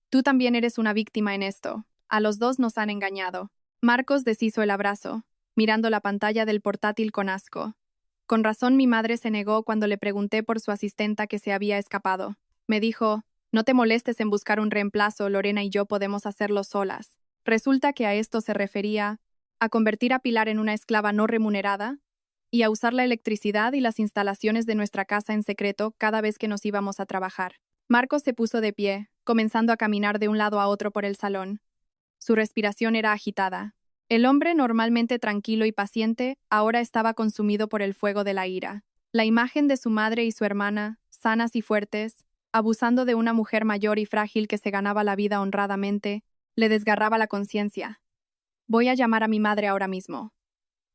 Tú también eres una víctima en esto. A los dos nos han engañado. Marcos deshizo el abrazo, mirando la pantalla del portátil con asco. Con razón mi madre se negó cuando le pregunté por su asistenta que se había escapado. Me dijo, no te molestes en buscar un reemplazo, Lorena y yo podemos hacerlo solas. Resulta que a esto se refería a convertir a Pilar en una esclava no remunerada y a usar la electricidad y las instalaciones de nuestra casa en secreto cada vez que nos íbamos a trabajar. Marcos se puso de pie, comenzando a caminar de un lado a otro por el salón. Su respiración era agitada. El hombre, normalmente tranquilo y paciente, ahora estaba consumido por el fuego de la ira. La imagen de su madre y su hermana, sanas y fuertes, abusando de una mujer mayor y frágil que se ganaba la vida honradamente, le desgarraba la conciencia. Voy a llamar a mi madre ahora mismo.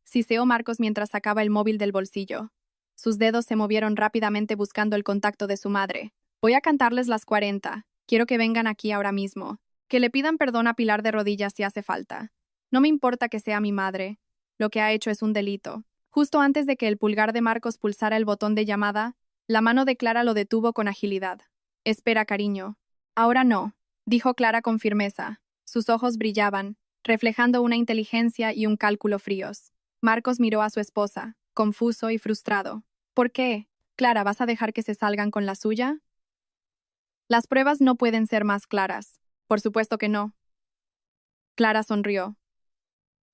Siseó Marcos mientras sacaba el móvil del bolsillo. Sus dedos se movieron rápidamente buscando el contacto de su madre. Voy a cantarles las 40. Quiero que vengan aquí ahora mismo. Que le pidan perdón a Pilar de rodillas si hace falta. No me importa que sea mi madre. Lo que ha hecho es un delito. Justo antes de que el pulgar de Marcos pulsara el botón de llamada, la mano de Clara lo detuvo con agilidad. Espera, cariño. Ahora no, dijo Clara con firmeza. Sus ojos brillaban, reflejando una inteligencia y un cálculo fríos. Marcos miró a su esposa, confuso y frustrado. ¿Por qué? Clara, ¿vas a dejar que se salgan con la suya? Las pruebas no pueden ser más claras. Por supuesto que no. Clara sonrió.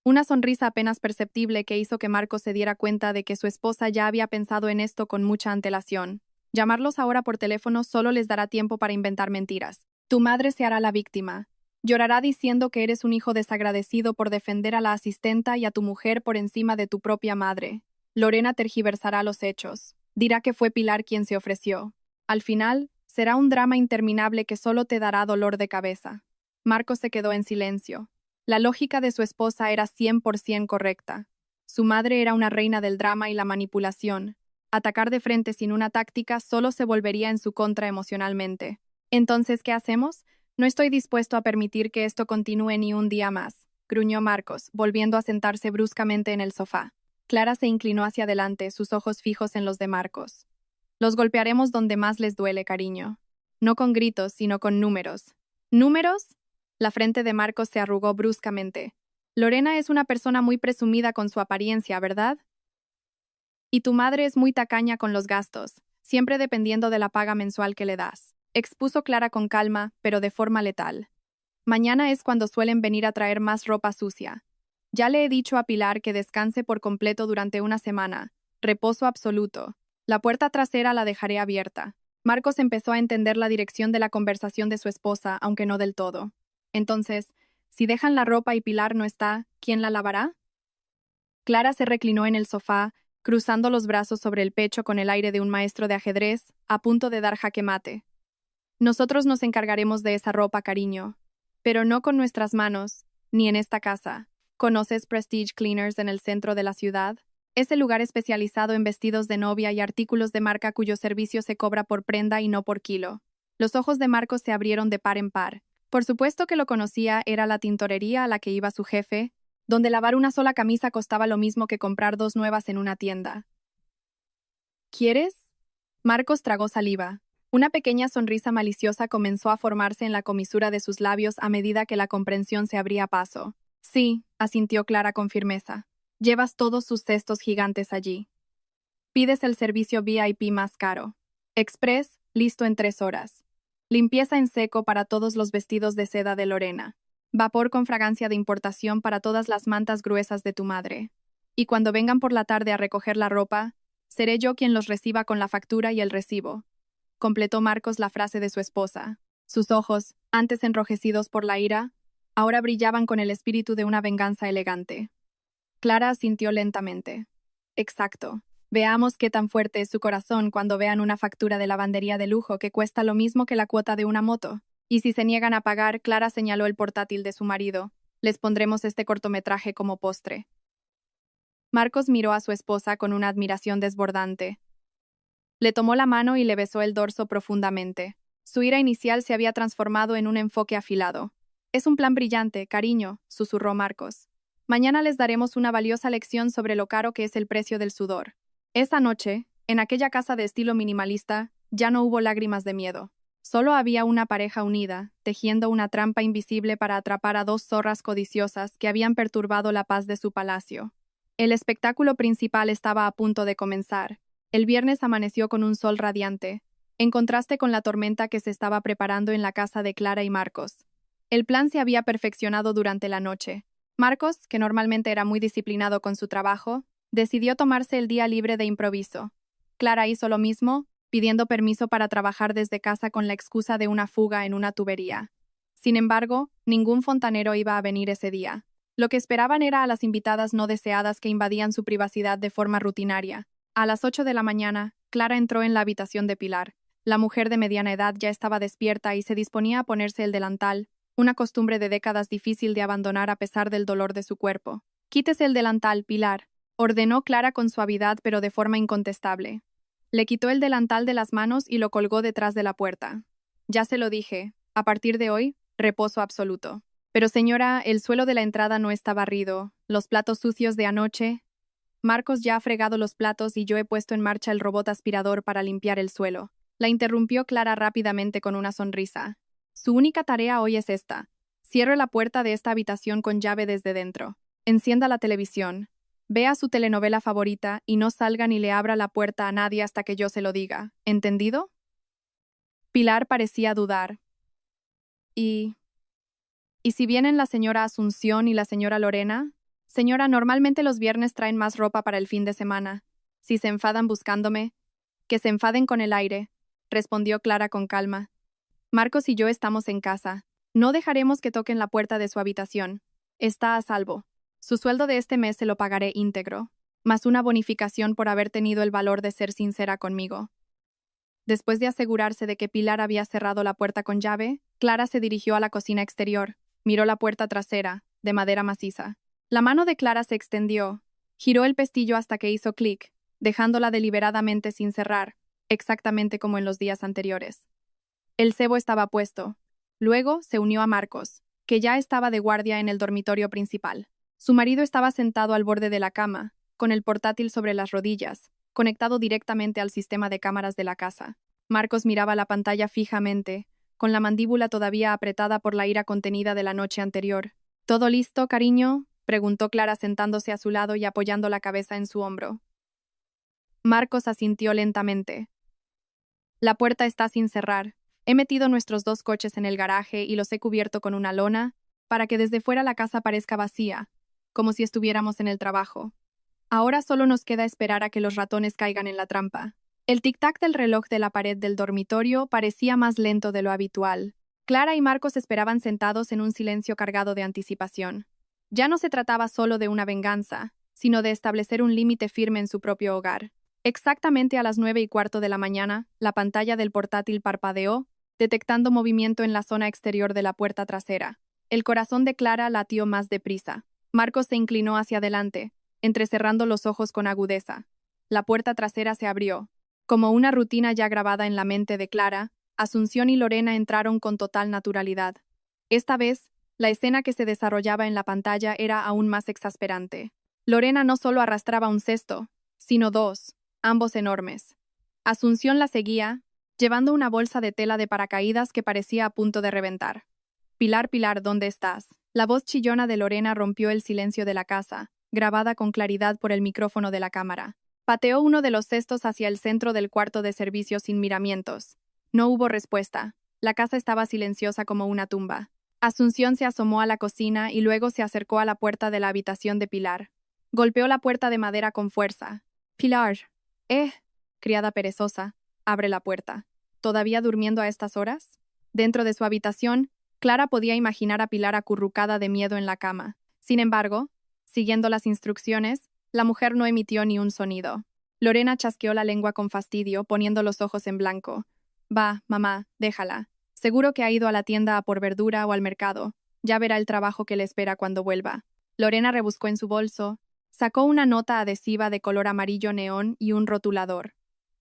Una sonrisa apenas perceptible que hizo que Marcos se diera cuenta de que su esposa ya había pensado en esto con mucha antelación. Llamarlos ahora por teléfono solo les dará tiempo para inventar mentiras. Tu madre se hará la víctima. Llorará diciendo que eres un hijo desagradecido por defender a la asistenta y a tu mujer por encima de tu propia madre. Lorena tergiversará los hechos. Dirá que fue Pilar quien se ofreció. Al final, será un drama interminable que solo te dará dolor de cabeza. Marcos se quedó en silencio. La lógica de su esposa era 100% correcta. Su madre era una reina del drama y la manipulación. Atacar de frente sin una táctica solo se volvería en su contra emocionalmente. Entonces, ¿qué hacemos? No estoy dispuesto a permitir que esto continúe ni un día más, gruñó Marcos, volviendo a sentarse bruscamente en el sofá. Clara se inclinó hacia adelante, sus ojos fijos en los de Marcos. Los golpearemos donde más les duele, cariño. No con gritos, sino con números. ¿Números? La frente de Marcos se arrugó bruscamente. Lorena es una persona muy presumida con su apariencia, ¿verdad? Y tu madre es muy tacaña con los gastos, siempre dependiendo de la paga mensual que le das. Expuso Clara con calma, pero de forma letal. Mañana es cuando suelen venir a traer más ropa sucia. Ya le he dicho a Pilar que descanse por completo durante una semana. Reposo absoluto. La puerta trasera la dejaré abierta. Marcos empezó a entender la dirección de la conversación de su esposa, aunque no del todo. Entonces, si dejan la ropa y Pilar no está, ¿quién la lavará? Clara se reclinó en el sofá, cruzando los brazos sobre el pecho con el aire de un maestro de ajedrez, a punto de dar jaque mate. Nosotros nos encargaremos de esa ropa, cariño. Pero no con nuestras manos, ni en esta casa. ¿Conoces Prestige Cleaners en el centro de la ciudad? Es el lugar especializado en vestidos de novia y artículos de marca cuyo servicio se cobra por prenda y no por kilo. Los ojos de Marcos se abrieron de par en par. Por supuesto que lo conocía, era la tintorería a la que iba su jefe, donde lavar una sola camisa costaba lo mismo que comprar dos nuevas en una tienda. ¿Quieres? Marcos tragó saliva. Una pequeña sonrisa maliciosa comenzó a formarse en la comisura de sus labios a medida que la comprensión se abría paso. Sí, asintió Clara con firmeza. Llevas todos sus cestos gigantes allí. Pides el servicio VIP más caro. Express, listo en 3 horas. Limpieza en seco para todos los vestidos de seda de Lorena. Vapor con fragancia de importación para todas las mantas gruesas de tu madre. Y cuando vengan por la tarde a recoger la ropa, seré yo quien los reciba con la factura y el recibo. Completó Marcos la frase de su esposa. Sus ojos, antes enrojecidos por la ira, ahora brillaban con el espíritu de una venganza elegante. Clara asintió lentamente. Exacto. Veamos qué tan fuerte es su corazón cuando vean una factura de lavandería de lujo que cuesta lo mismo que la cuota de una moto. Y si se niegan a pagar, Clara señaló el portátil de su marido. Les pondremos este cortometraje como postre. Marcos miró a su esposa con una admiración desbordante. Le tomó la mano y le besó el dorso profundamente. Su ira inicial se había transformado en un enfoque afilado. Es un plan brillante, cariño, susurró Marcos. Mañana les daremos una valiosa lección sobre lo caro que es el precio del sudor. Esa noche, en aquella casa de estilo minimalista, ya no hubo lágrimas de miedo. Solo había una pareja unida, tejiendo una trampa invisible para atrapar a 2 zorras codiciosas que habían perturbado la paz de su palacio. El espectáculo principal estaba a punto de comenzar. El viernes amaneció con un sol radiante, en contraste con la tormenta que se estaba preparando en la casa de Clara y Marcos. El plan se había perfeccionado durante la noche. Marcos, que normalmente era muy disciplinado con su trabajo, decidió tomarse el día libre de improviso. Clara hizo lo mismo, pidiendo permiso para trabajar desde casa con la excusa de una fuga en una tubería. Sin embargo, ningún fontanero iba a venir ese día. Lo que esperaban era a las invitadas no deseadas que invadían su privacidad de forma rutinaria. A las 8 de la mañana, Clara entró en la habitación de Pilar. La mujer de mediana edad ya estaba despierta y se disponía a ponerse el delantal, una costumbre de décadas difícil de abandonar a pesar del dolor de su cuerpo. «Quítese el delantal, Pilar», ordenó Clara con suavidad pero de forma incontestable. Le quitó el delantal de las manos y lo colgó detrás de la puerta. «Ya se lo dije, a partir de hoy, reposo absoluto». «Pero señora, el suelo de la entrada no está barrido. Los platos sucios de anoche...» «Marcos ya ha fregado los platos y yo he puesto en marcha el robot aspirador para limpiar el suelo». La interrumpió Clara rápidamente con una sonrisa. Su única tarea hoy es esta. Cierre la puerta de esta habitación con llave desde dentro. Encienda la televisión. Vea su telenovela favorita y no salga ni le abra la puerta a nadie hasta que yo se lo diga. ¿Entendido? Pilar parecía dudar. ¿Y si vienen la señora Asunción y la señora Lorena? Señora, normalmente los viernes traen más ropa para el fin de semana. Si se enfadan buscándome, que se enfaden con el aire, respondió Clara con calma. Marcos y yo estamos en casa. No dejaremos que toquen la puerta de su habitación. Está a salvo. Su sueldo de este mes se lo pagaré íntegro, más una bonificación por haber tenido el valor de ser sincera conmigo. Después de asegurarse de que Pilar había cerrado la puerta con llave, Clara se dirigió a la cocina exterior, miró la puerta trasera, de madera maciza. La mano de Clara se extendió, giró el pestillo hasta que hizo clic, dejándola deliberadamente sin cerrar, exactamente como en los días anteriores. El cebo estaba puesto. Luego se unió a Marcos, que ya estaba de guardia en el dormitorio principal. Su marido estaba sentado al borde de la cama, con el portátil sobre las rodillas, conectado directamente al sistema de cámaras de la casa. Marcos miraba la pantalla fijamente, con la mandíbula todavía apretada por la ira contenida de la noche anterior. ¿Todo listo, cariño?, preguntó Clara sentándose a su lado y apoyando la cabeza en su hombro. Marcos asintió lentamente. La puerta está sin cerrar. He metido nuestros 2 coches en el garaje y los he cubierto con una lona, para que desde fuera la casa parezca vacía, como si estuviéramos en el trabajo. Ahora solo nos queda esperar a que los ratones caigan en la trampa. El tic-tac del reloj de la pared del dormitorio parecía más lento de lo habitual. Clara y Marcos esperaban sentados en un silencio cargado de anticipación. Ya no se trataba solo de una venganza, sino de establecer un límite firme en su propio hogar. Exactamente a las 9:15 de la mañana, la pantalla del portátil parpadeó, detectando movimiento en la zona exterior de la puerta trasera. El corazón de Clara latió más deprisa. Marcos se inclinó hacia adelante, entrecerrando los ojos con agudeza. La puerta trasera se abrió. Como una rutina ya grabada en la mente de Clara, Asunción y Lorena entraron con total naturalidad. Esta vez, la escena que se desarrollaba en la pantalla era aún más exasperante. Lorena no solo arrastraba un cesto, sino dos, ambos enormes. Asunción la seguía, llevando una bolsa de tela de paracaídas que parecía a punto de reventar. Pilar, Pilar, ¿dónde estás? La voz chillona de Lorena rompió el silencio de la casa, grabada con claridad por el micrófono de la cámara. Pateó uno de los cestos hacia el centro del cuarto de servicio sin miramientos. No hubo respuesta. La casa estaba silenciosa como una tumba. Asunción se asomó a la cocina y luego se acercó a la puerta de la habitación de Pilar. Golpeó la puerta de madera con fuerza. Pilar. Criada perezosa, abre la puerta. ¿Todavía durmiendo a estas horas? Dentro de su habitación, Clara podía imaginar a Pilar acurrucada de miedo en la cama. Sin embargo, siguiendo las instrucciones, la mujer no emitió ni un sonido. Lorena chasqueó la lengua con fastidio, poniendo los ojos en blanco. Va, mamá, déjala. Seguro que ha ido a la tienda a por verdura o al mercado. Ya verá el trabajo que le espera cuando vuelva. Lorena rebuscó en su bolso, sacó una nota adhesiva de color amarillo neón y un rotulador.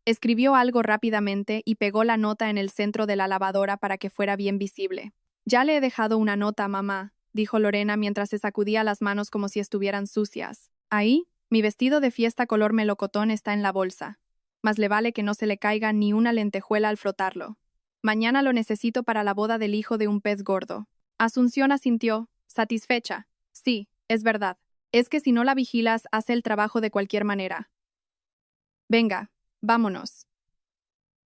Escribió algo rápidamente y pegó la nota en el centro de la lavadora para que fuera bien visible. Ya le he dejado una nota, mamá, dijo Lorena mientras se sacudía las manos como si estuvieran sucias. Ahí, mi vestido de fiesta color melocotón está en la bolsa. Mas le vale que no se le caiga ni una lentejuela al frotarlo. Mañana lo necesito para la boda del hijo de un pez gordo. Asunción asintió, satisfecha. Sí, es verdad. Es que si no la vigilas, hace el trabajo de cualquier manera. Venga, vámonos.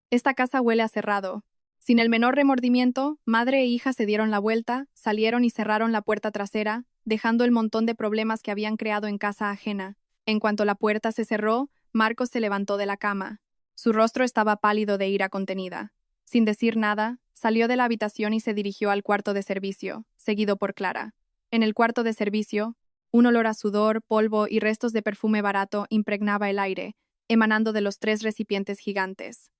Esta casa huele a cerrado. Sin el menor remordimiento, madre e hija se dieron la vuelta, salieron y cerraron la puerta trasera, dejando el montón de problemas que habían creado en casa ajena. En cuanto la puerta se cerró, Marcos se levantó de la cama. Su rostro estaba pálido de ira contenida. Sin decir nada, salió de la habitación y se dirigió al cuarto de servicio, seguido por Clara. En el cuarto de servicio, un olor a sudor, polvo y restos de perfume barato impregnaba el aire, emanando de los 3 recipientes gigantes.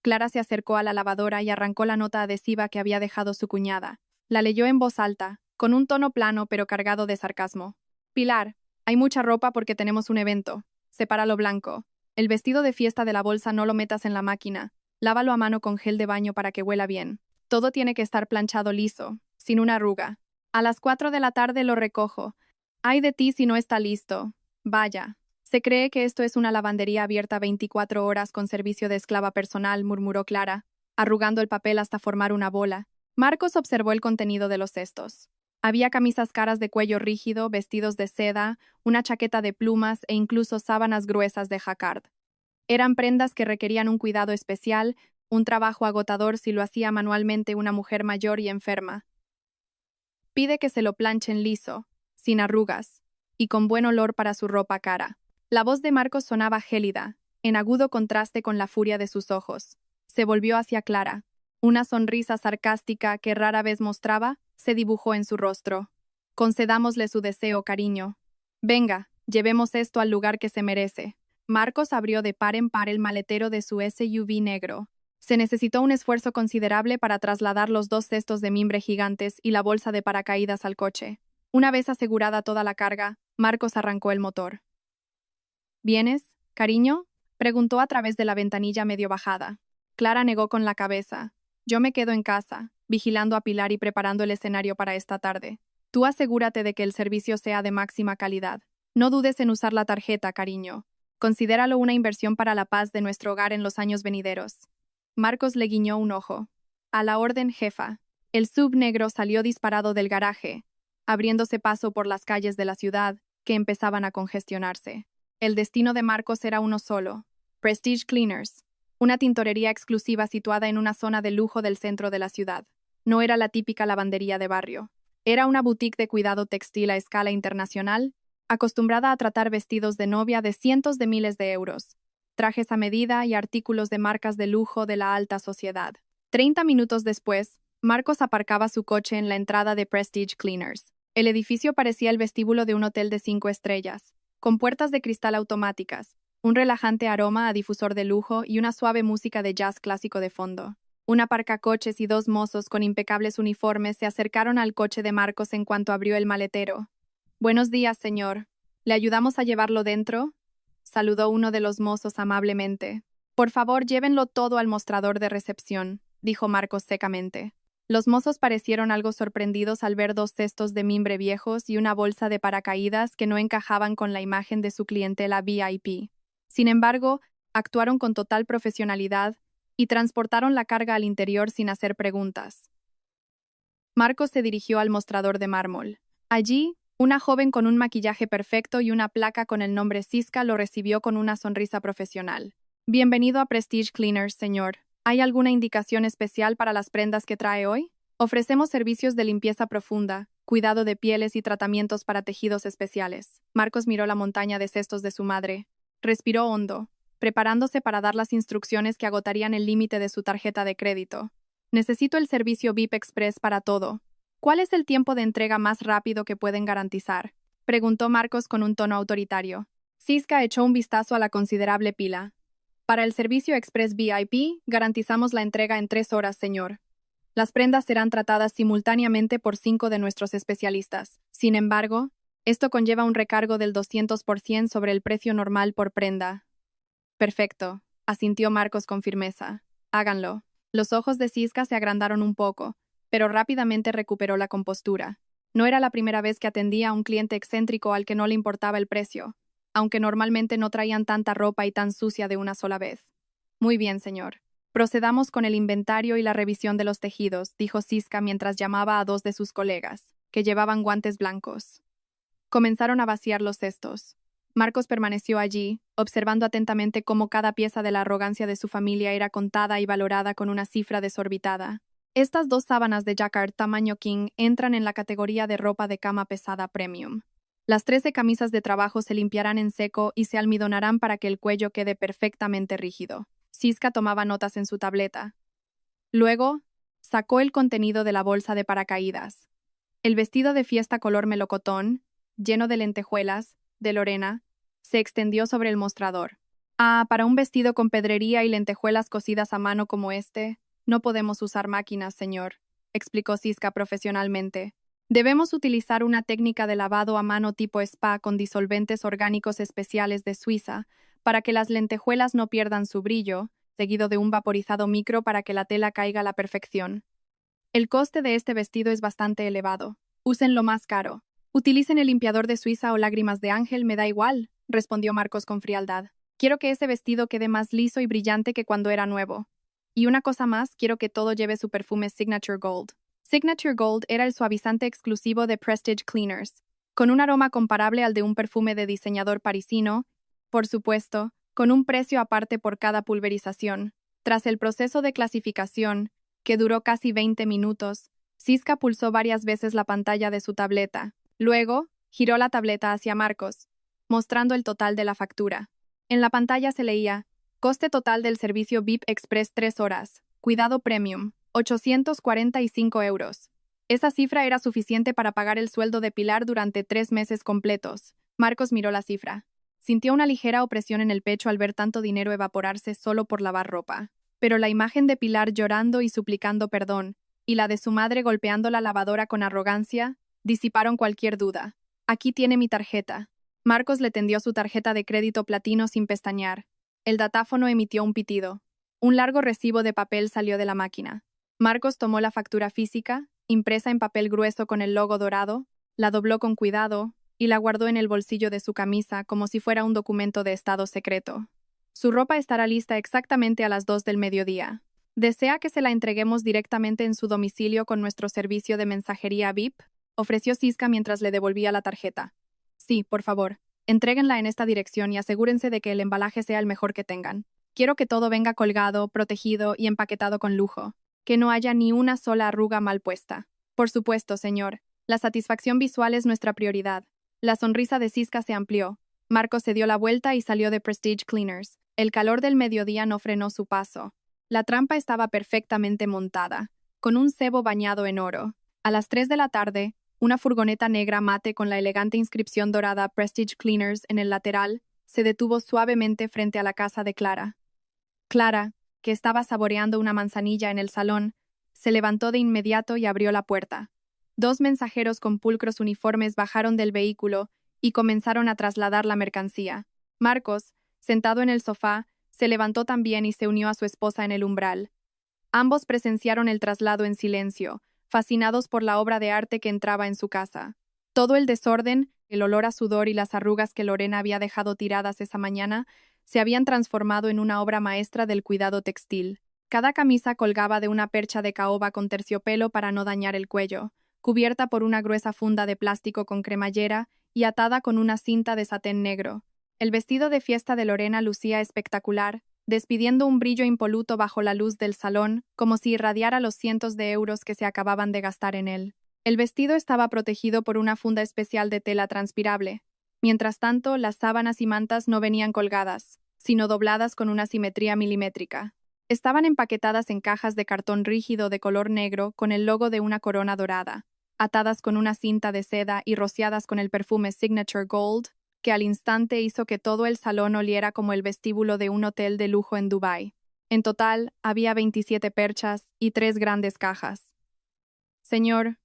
Clara se acercó a la lavadora y arrancó la nota adhesiva que había dejado su cuñada. La leyó en voz alta, con un tono plano pero cargado de sarcasmo. Pilar, hay mucha ropa porque tenemos un evento. Separa lo blanco. El vestido de fiesta de la bolsa no lo metas en la máquina. Lávalo a mano con gel de baño para que huela bien. Todo tiene que estar planchado liso, sin una arruga. A las 4 de la tarde lo recojo. Ay de ti si no está listo. Vaya. Se cree que esto es una lavandería abierta 24 horas con servicio de esclava personal, murmuró Clara, arrugando el papel hasta formar una bola. Marcos observó el contenido de los cestos. Había camisas caras de cuello rígido, vestidos de seda, una chaqueta de plumas e incluso sábanas gruesas de jacquard. Eran prendas que requerían un cuidado especial, un trabajo agotador si lo hacía manualmente una mujer mayor y enferma. Pide que se lo planchen liso, sin arrugas, y con buen olor para su ropa cara. La voz de Marcos sonaba gélida, en agudo contraste con la furia de sus ojos. Se volvió hacia Clara. Una sonrisa sarcástica que rara vez mostraba se dibujó en su rostro. Concedámosle su deseo, cariño. Venga, llevemos esto al lugar que se merece. Marcos abrió de par en par el maletero de su SUV negro. Se necesitó un esfuerzo considerable para trasladar los 2 cestos de mimbre gigantes y la bolsa de paracaídas al coche. Una vez asegurada toda la carga, Marcos arrancó el motor. ¿Vienes, cariño? Preguntó a través de la ventanilla medio bajada. Clara negó con la cabeza. Yo me quedo en casa, vigilando a Pilar y preparando el escenario para esta tarde. Tú asegúrate de que el servicio sea de máxima calidad. No dudes en usar la tarjeta, cariño. Considéralo una inversión para la paz de nuestro hogar en los años venideros. Marcos le guiñó un ojo. A la orden, jefa. El sub negro salió disparado del garaje, abriéndose paso por las calles de la ciudad, que empezaban a congestionarse. El destino de Marcos era uno solo: Prestige Cleaners, una tintorería exclusiva situada en una zona de lujo del centro de la ciudad. No era la típica lavandería de barrio. Era una boutique de cuidado textil a escala internacional, acostumbrada a tratar vestidos de novia de cientos de miles de euros, trajes a medida y artículos de marcas de lujo de la alta sociedad. 30 minutos después, Marcos aparcaba su coche en la entrada de Prestige Cleaners. El edificio parecía el vestíbulo de un hotel de 5 estrellas. con puertas de cristal automáticas, un relajante aroma a difusor de lujo y una suave música de jazz clásico de fondo. Un aparcacoches y dos mozos con impecables uniformes se acercaron al coche de Marcos en cuanto abrió el maletero. «Buenos días, señor. ¿Le ayudamos a llevarlo dentro?», saludó uno de los mozos amablemente. «Por favor, llévenlo todo al mostrador de recepción», dijo Marcos secamente. Los mozos parecieron algo sorprendidos al ver dos cestos de mimbre viejos y una bolsa de paracaídas que no encajaban con la imagen de su clientela VIP. Sin embargo, actuaron con total profesionalidad y transportaron la carga al interior sin hacer preguntas. Marcos se dirigió al mostrador de mármol. Allí, una joven con un maquillaje perfecto y una placa con el nombre Siska lo recibió con una sonrisa profesional. «Bienvenido a Prestige Cleaners, señor. ¿Hay alguna indicación especial para las prendas que trae hoy? Ofrecemos servicios de limpieza profunda, cuidado de pieles y tratamientos para tejidos especiales». Marcos miró la montaña de cestos de su madre. Respiró hondo, preparándose para dar las instrucciones que agotarían el límite de su tarjeta de crédito. «Necesito el servicio VIP Express para todo. ¿Cuál es el tiempo de entrega más rápido que pueden garantizar?», preguntó Marcos con un tono autoritario. Siska echó un vistazo a la considerable pila. «Para el servicio Express VIP, garantizamos la entrega en 3 horas, señor. Las prendas serán tratadas simultáneamente por 5 de nuestros especialistas. Sin embargo, esto conlleva un recargo del 200% sobre el precio normal por prenda». «Perfecto», asintió Marcos con firmeza. «Háganlo». Los ojos de Siska se agrandaron un poco, pero rápidamente recuperó la compostura. No era la primera vez que atendía a un cliente excéntrico al que no le importaba el precio, aunque normalmente no traían tanta ropa y tan sucia de una sola vez. «Muy bien, señor. Procedamos con el inventario y la revisión de los tejidos», dijo Siska mientras llamaba a 2 de sus colegas, que llevaban guantes blancos. Comenzaron a vaciar los cestos. Marcos permaneció allí, observando atentamente cómo cada pieza de la arrogancia de su familia era contada y valorada con una cifra desorbitada. Estas 2 sábanas de jacquard tamaño king entran en la categoría de ropa de cama pesada premium. Las 13 camisas de trabajo se limpiarán en seco y se almidonarán para que el cuello quede perfectamente rígido. Siska tomaba notas en su tableta. Luego, sacó el contenido de la bolsa de paracaídas. El vestido de fiesta color melocotón, lleno de lentejuelas, de Lorena, se extendió sobre el mostrador. «Ah, para un vestido con pedrería y lentejuelas cosidas a mano como este, no podemos usar máquinas, señor», explicó Siska profesionalmente. «Debemos utilizar una técnica de lavado a mano tipo spa con disolventes orgánicos especiales de Suiza para que las lentejuelas no pierdan su brillo, seguido de un vaporizado micro para que la tela caiga a la perfección. El coste de este vestido es bastante elevado. Usen lo más caro. Utilicen el limpiador de Suiza o lágrimas de ángel, me da igual», respondió Marcos con frialdad. «Quiero que ese vestido quede más liso y brillante que cuando era nuevo. Y una cosa más, quiero que todo lleve su perfume Signature Gold». Signature Gold era el suavizante exclusivo de Prestige Cleaners, con un aroma comparable al de un perfume de diseñador parisino, por supuesto, con un precio aparte por cada pulverización. Tras el proceso de clasificación, que duró casi 20 minutos, Siska pulsó varias veces la pantalla de su tableta. Luego, giró la tableta hacia Marcos, mostrando el total de la factura. En la pantalla se leía: «Coste total del servicio VIP Express 3 horas. Cuidado Premium, 845 euros». Esa cifra era suficiente para pagar el sueldo de Pilar durante 3 meses completos. Marcos miró la cifra. Sintió una ligera opresión en el pecho al ver tanto dinero evaporarse solo por lavar ropa. Pero la imagen de Pilar llorando y suplicando perdón, y la de su madre golpeando la lavadora con arrogancia, disiparon cualquier duda. «Aquí tiene mi tarjeta». Marcos le tendió su tarjeta de crédito platino sin pestañear. El datáfono emitió un pitido. Un largo recibo de papel salió de la máquina. Marcos tomó la factura física, impresa en papel grueso con el logo dorado, la dobló con cuidado y la guardó en el bolsillo de su camisa como si fuera un documento de estado secreto. «Su ropa estará lista exactamente a las 2 del mediodía. ¿Desea que se la entreguemos directamente en su domicilio con nuestro servicio de mensajería VIP?», ofreció Siska mientras le devolvía la tarjeta. «Sí, por favor. Entréguenla en esta dirección y asegúrense de que el embalaje sea el mejor que tengan. Quiero que todo venga colgado, protegido y empaquetado con lujo. Que no haya ni una sola arruga mal puesta». «Por supuesto, señor. La satisfacción visual es nuestra prioridad». La sonrisa de Siska se amplió. Marcos se dio la vuelta y salió de Prestige Cleaners. El calor del mediodía no frenó su paso. La trampa estaba perfectamente montada, con un cebo bañado en oro. A las 3 de la tarde, Una furgoneta negra mate con la elegante inscripción dorada Prestige Cleaners en el lateral se detuvo suavemente frente a la casa de Clara. Clara, que estaba saboreando una manzanilla en el salón, se levantó de inmediato y abrió la puerta. Dos mensajeros con pulcros uniformes bajaron del vehículo y comenzaron a trasladar la mercancía. Marcos, sentado en el sofá, se levantó también y se unió a su esposa en el umbral. Ambos presenciaron el traslado en silencio, fascinados por la obra de arte que entraba en su casa. Todo el desorden, el olor a sudor y las arrugas que Lorena había dejado tiradas esa mañana, se habían transformado en una obra maestra del cuidado textil. Cada camisa colgaba de una percha de caoba con terciopelo para no dañar el cuello, cubierta por una gruesa funda de plástico con cremallera y atada con una cinta de satén negro. El vestido de fiesta de Lorena lucía espectacular, despidiendo un brillo impoluto bajo la luz del salón, como si irradiara los cientos de euros que se acababan de gastar en él. El vestido estaba protegido por una funda especial de tela transpirable. Mientras tanto, las sábanas y mantas no venían colgadas, sino dobladas con una simetría milimétrica. Estaban empaquetadas en cajas de cartón rígido de color negro con el logo de una corona dorada, atadas con una cinta de seda y rociadas con el perfume Signature Gold, que al instante hizo que todo el salón oliera como el vestíbulo de un hotel de lujo en Dubái. En total, había 27 perchas y 3 grandes cajas. Señora,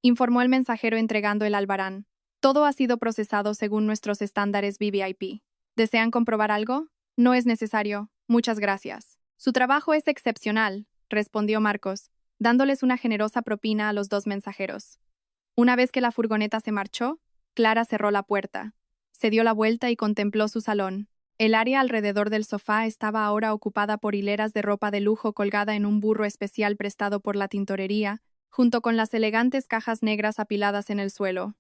informó el mensajero entregando el albarán. Todo ha sido procesado según nuestros estándares VVIP. ¿Desean comprobar algo? No es necesario. Muchas gracias. Su trabajo es excepcional, respondió Marcos, dándoles una generosa propina a los dos mensajeros. Una vez que la furgoneta se marchó, Clara cerró la puerta. Se dio la vuelta y contempló su salón. El área alrededor del sofá estaba ahora ocupada por hileras de ropa de lujo colgada en un burro especial prestado por la tintorería, junto con las elegantes cajas negras apiladas en el suelo.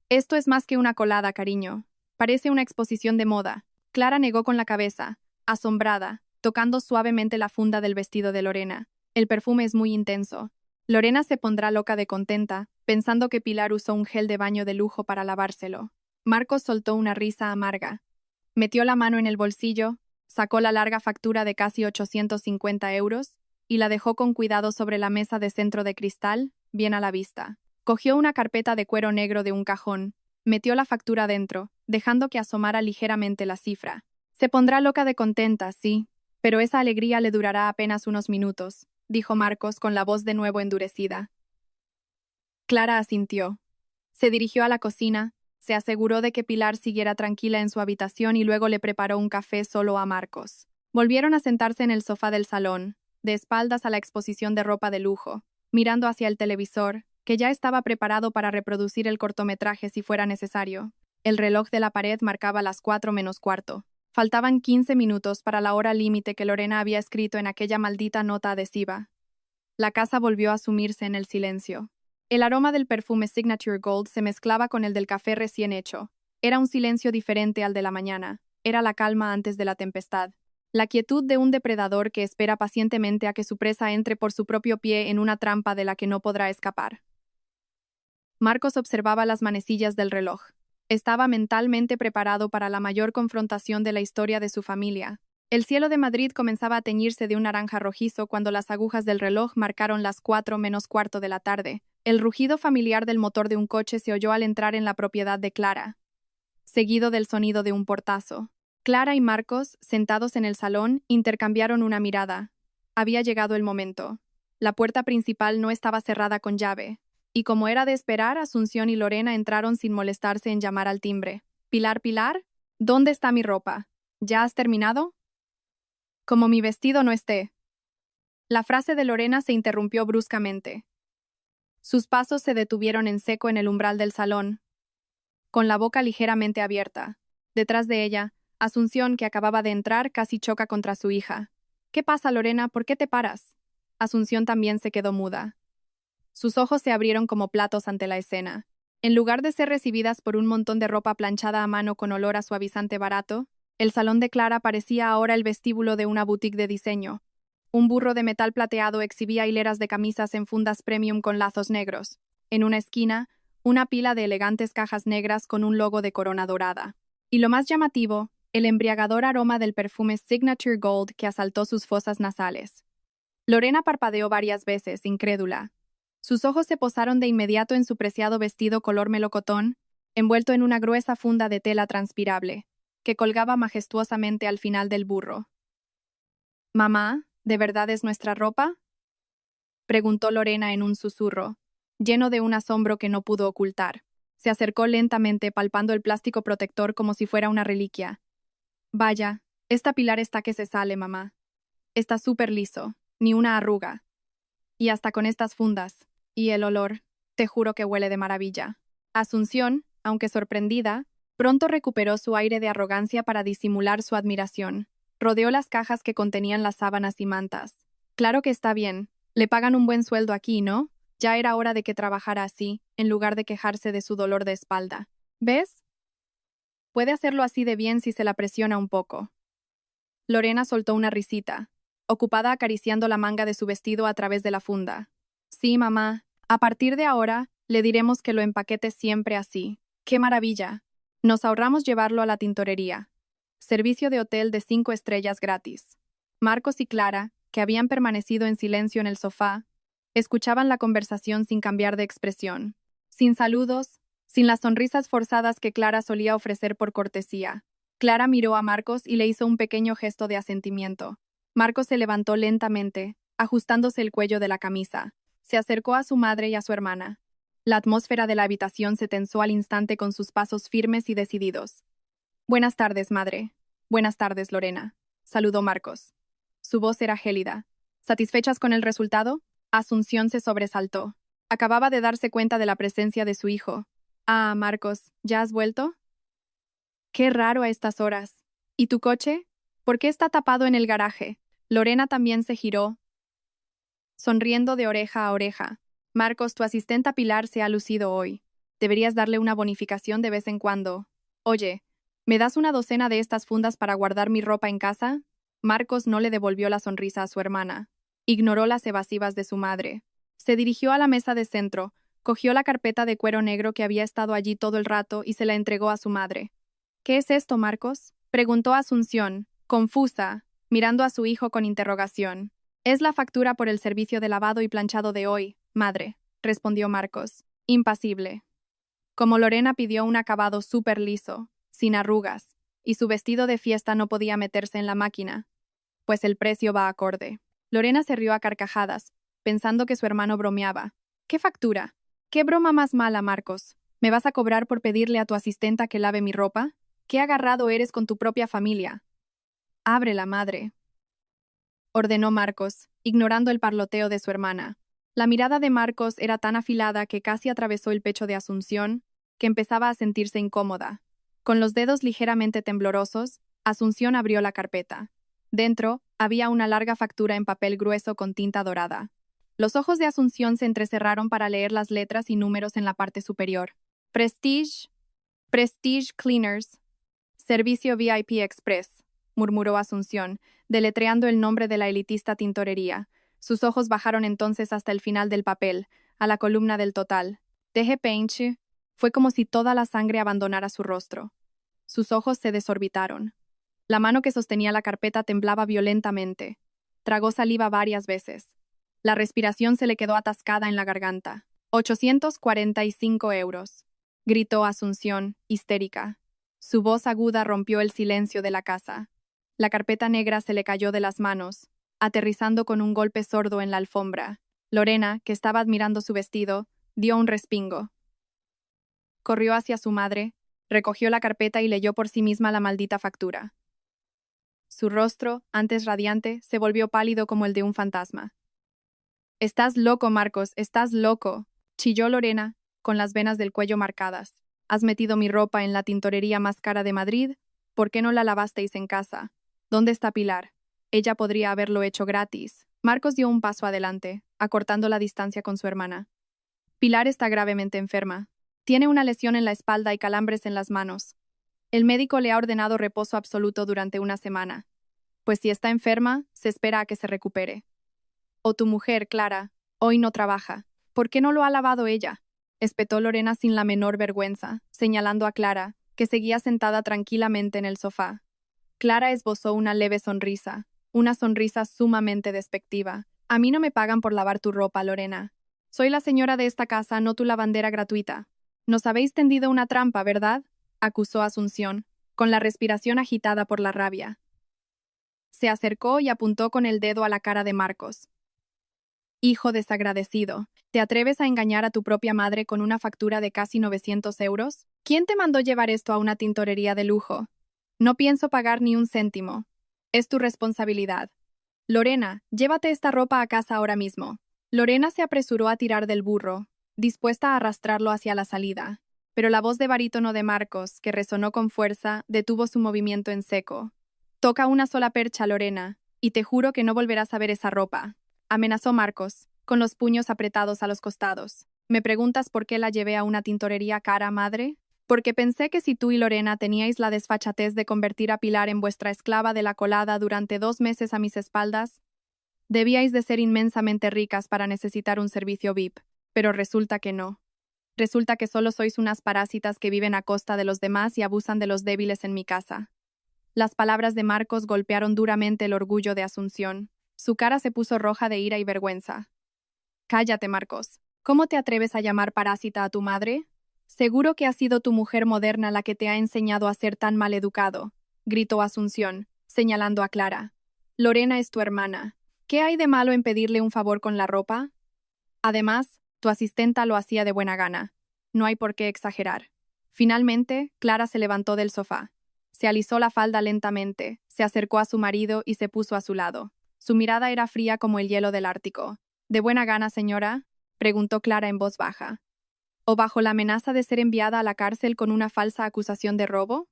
Esto es más que una colada, cariño. Parece una exposición de moda. Clara negó con la cabeza, asombrada, tocando suavemente la funda del vestido de Lorena. El perfume es muy intenso. Lorena se pondrá loca de contenta, pensando que Pilar usó un gel de baño de lujo para lavárselo. Marcos soltó una risa amarga. Metió la mano en el bolsillo, sacó la larga factura de casi 850 euros y la dejó con cuidado sobre la mesa de centro de cristal, bien a la vista. Cogió una carpeta de cuero negro de un cajón, metió la factura dentro, dejando que asomara ligeramente la cifra. Se pondrá loca de contenta, sí, pero esa alegría le durará apenas unos minutos, dijo Marcos con la voz de nuevo endurecida. Clara asintió. Se dirigió a la cocina, se aseguró de que Pilar siguiera tranquila en su habitación y luego le preparó un café solo a Marcos. Volvieron a sentarse en el sofá del salón, de espaldas a la exposición de ropa de lujo, mirando hacia el televisor, que ya estaba preparado para reproducir el cortometraje si fuera necesario. El reloj de la pared marcaba las 4:45. Faltaban 15 minutos para la hora límite que Lorena había escrito en aquella maldita nota adhesiva. La casa volvió a sumirse en el silencio. El aroma del perfume Signature Gold se mezclaba con el del café recién hecho. Era un silencio diferente al de la mañana. Era la calma antes de la tempestad. La quietud de un depredador que espera pacientemente a que su presa entre por su propio pie en una trampa de la que no podrá escapar. Marcos observaba las manecillas del reloj. Estaba mentalmente preparado para la mayor confrontación de la historia de su familia. El cielo de Madrid comenzaba a teñirse de un naranja rojizo cuando las agujas del reloj marcaron las 4:45 de la tarde. El rugido familiar del motor de un coche se oyó al entrar en la propiedad de Clara, seguido del sonido de un portazo. Clara y Marcos, sentados en el salón, intercambiaron una mirada. Había llegado el momento. La puerta principal no estaba cerrada con llave, y como era de esperar, Asunción y Lorena entraron sin molestarse en llamar al timbre. Pilar, ¿dónde está mi ropa? ¿Ya has terminado? Como mi vestido no esté. La frase de Lorena se interrumpió bruscamente. Sus pasos se detuvieron en seco en el umbral del salón, con la boca ligeramente abierta. Detrás de ella, Asunción, que acababa de entrar, casi choca contra su hija. ¿Qué pasa, Lorena? ¿Por qué te paras? Asunción también se quedó muda. Sus ojos se abrieron como platos ante la escena. En lugar de ser recibidas por un montón de ropa planchada a mano con olor a suavizante barato, el salón de Clara parecía ahora el vestíbulo de una boutique de diseño. Un burro de metal plateado exhibía hileras de camisas en fundas premium con lazos negros. En una esquina, una pila de elegantes cajas negras con un logo de corona dorada. Y lo más llamativo, el embriagador aroma del perfume Signature Gold que asaltó sus fosas nasales. Lorena parpadeó varias veces, incrédula. Sus ojos se posaron de inmediato en su preciado vestido color melocotón, envuelto en una gruesa funda de tela transpirable, que colgaba majestuosamente al final del burro. «Mamá, ¿de verdad es nuestra ropa?», preguntó Lorena en un susurro, lleno de un asombro que no pudo ocultar. Se acercó lentamente, palpando el plástico protector como si fuera una reliquia. «Vaya, esta pilar está que se sale, mamá. Está súper liso, ni una arruga. Y hasta con estas fundas. Y el olor, te juro que huele de maravilla». Asunción, aunque sorprendida, pronto recuperó su aire de arrogancia para disimular su admiración. Rodeó las cajas que contenían las sábanas y mantas. «Claro que está bien. Le pagan un buen sueldo aquí, ¿no? Ya era hora de que trabajara así, en lugar de quejarse de su dolor de espalda. ¿Ves? Puede hacerlo así de bien si se la presiona un poco». Lorena soltó una risita, ocupada acariciando la manga de su vestido a través de la funda. «Sí, mamá. A partir de ahora, le diremos que lo empaquete siempre así. ¡Qué maravilla! Nos ahorramos llevarlo a la tintorería. Servicio de hotel de 5 estrellas gratis». Marcos y Clara, que habían permanecido en silencio en el sofá, escuchaban la conversación sin cambiar de expresión, sin saludos, sin las sonrisas forzadas que Clara solía ofrecer por cortesía. Clara miró a Marcos y le hizo un pequeño gesto de asentimiento. Marcos se levantó lentamente, ajustándose el cuello de la camisa. Se acercó a su madre y a su hermana. La atmósfera de la habitación se tensó al instante con sus pasos firmes y decididos. «Buenas tardes, madre». «Buenas tardes, Lorena», saludó Marcos. Su voz era gélida. ¿Satisfechas con el resultado? Asunción se sobresaltó. Acababa de darse cuenta de la presencia de su hijo. «Ah, Marcos, ¿ya has vuelto? Qué raro a estas horas. ¿Y tu coche? ¿Por qué está tapado en el garaje?» Lorena también se giró, sonriendo de oreja a oreja. «Marcos, tu asistenta Pilar se ha lucido hoy. Deberías darle una bonificación de vez en cuando. Oye, ¿me das una docena de estas fundas para guardar mi ropa en casa?» Marcos no le devolvió la sonrisa a su hermana. Ignoró las evasivas de su madre. Se dirigió a la mesa de centro, cogió la carpeta de cuero negro que había estado allí todo el rato y se la entregó a su madre. «¿Qué es esto, Marcos?», preguntó Asunción, confusa, mirando a su hijo con interrogación. «Es la factura por el servicio de lavado y planchado de hoy, madre», respondió Marcos, impasible. Como Lorena pidió un acabado súper liso, sin arrugas, y su vestido de fiesta no podía meterse en la máquina, pues el precio va acorde. Lorena se rió a carcajadas, pensando que su hermano bromeaba. «¿Qué factura? ¿Qué broma más mala, Marcos? ¿Me vas a cobrar por pedirle a tu asistenta que lave mi ropa? ¿Qué agarrado eres con tu propia familia?» «Abre la madre», ordenó Marcos, ignorando el parloteo de su hermana. La mirada de Marcos era tan afilada que casi atravesó el pecho de Asunción, que empezaba a sentirse incómoda. Con los dedos ligeramente temblorosos, Asunción abrió la carpeta. Dentro, había una larga factura en papel grueso con tinta dorada. Los ojos de Asunción se entrecerraron para leer las letras y números en la parte superior. Prestige Cleaners. Servicio VIP Express», murmuró Asunción, deletreando el nombre de la elitista tintorería. Sus ojos bajaron entonces hasta el final del papel, a la columna del total. «Deje Painch». Fue como si toda la sangre abandonara su rostro. Sus ojos se desorbitaron. La mano que sostenía la carpeta temblaba violentamente. Tragó saliva varias veces. La respiración se le quedó atascada en la garganta. 845 euros, gritó Asunción, histérica. Su voz aguda rompió el silencio de la casa. La carpeta negra se le cayó de las manos, aterrizando con un golpe sordo en la alfombra. Lorena, que estaba admirando su vestido, dio un respingo. Corrió hacia su madre, recogió la carpeta y leyó por sí misma la maldita factura. Su rostro, antes radiante, se volvió pálido como el de un fantasma. «Estás loco, Marcos, estás loco», chilló Lorena, con las venas del cuello marcadas. «Has metido mi ropa en la tintorería más cara de Madrid. ¿Por qué no la lavasteis en casa? ¿Dónde está Pilar? Ella podría haberlo hecho gratis». Marcos dio un paso adelante, acortando la distancia con su hermana. «Pilar está gravemente enferma. Tiene una lesión en la espalda y calambres en las manos. El médico le ha ordenado reposo absoluto durante una semana. Pues si está enferma, se espera a que se recupere. O tu mujer, Clara, hoy no trabaja. ¿Por qué no lo ha lavado ella?», espetó Lorena sin la menor vergüenza, señalando a Clara, que seguía sentada tranquilamente en el sofá. Clara esbozó una leve sonrisa, una sonrisa sumamente despectiva. «A mí no me pagan por lavar tu ropa, Lorena. Soy la señora de esta casa, no tu lavandera gratuita. Nos habéis tendido una trampa, ¿verdad? Acusó Asunción, con la respiración agitada por la rabia. Se acercó y apuntó con el dedo a la cara de Marcos. Hijo desagradecido, ¿te atreves a engañar a tu propia madre con una factura de casi 900 euros? ¿Quién te mandó llevar esto a una tintorería de lujo? No pienso pagar ni un céntimo. Es tu responsabilidad. Lorena, llévate esta ropa a casa ahora mismo. Lorena se apresuró a tirar del burro, dispuesta a arrastrarlo hacia la salida, pero la voz de barítono de Marcos, que resonó con fuerza, detuvo su movimiento en seco. Toca una sola percha, Lorena, y te juro que no volverás a ver esa ropa, amenazó Marcos, con los puños apretados a los costados. ¿Me preguntas por qué la llevé a una tintorería cara, madre? Porque pensé que si tú y Lorena teníais la desfachatez de convertir a Pilar en vuestra esclava de la colada durante 2 meses a mis espaldas, debíais de ser inmensamente ricas para necesitar un servicio VIP, pero resulta que no. Resulta que solo sois unas parásitas que viven a costa de los demás y abusan de los débiles en mi casa. Las palabras de Marcos golpearon duramente el orgullo de Asunción. Su cara se puso roja de ira y vergüenza. Cállate, Marcos. ¿Cómo te atreves a llamar parásita a tu madre? Seguro que ha sido tu mujer moderna la que te ha enseñado a ser tan mal educado, gritó Asunción, señalando a Clara. Lorena es tu hermana. ¿Qué hay de malo en pedirle un favor con la ropa? Además, tu asistenta lo hacía de buena gana. No hay por qué exagerar. Finalmente, Clara se levantó del sofá. Se alisó la falda lentamente, se acercó a su marido y se puso a su lado. Su mirada era fría como el hielo del Ártico. ¿De buena gana, señora?, preguntó Clara en voz baja. ¿O bajo la amenaza de ser enviada a la cárcel con una falsa acusación de robo?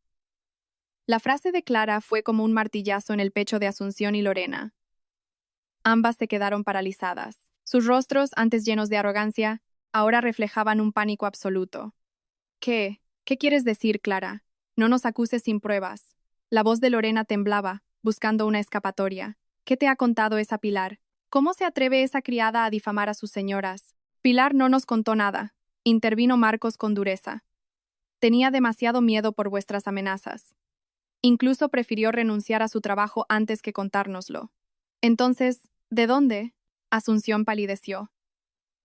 La frase de Clara fue como un martillazo en el pecho de Asunción y Lorena. Ambas se quedaron paralizadas. Sus rostros, antes llenos de arrogancia, ahora reflejaban un pánico absoluto. ¿Qué quieres decir, Clara? No nos acuses sin pruebas. La voz de Lorena temblaba, buscando una escapatoria. ¿Qué te ha contado esa Pilar? ¿Cómo se atreve esa criada a difamar a sus señoras? Pilar no nos contó nada, intervino Marcos con dureza. Tenía demasiado miedo por vuestras amenazas. Incluso prefirió renunciar a su trabajo antes que contárnoslo. Entonces, ¿de dónde? Asunción palideció.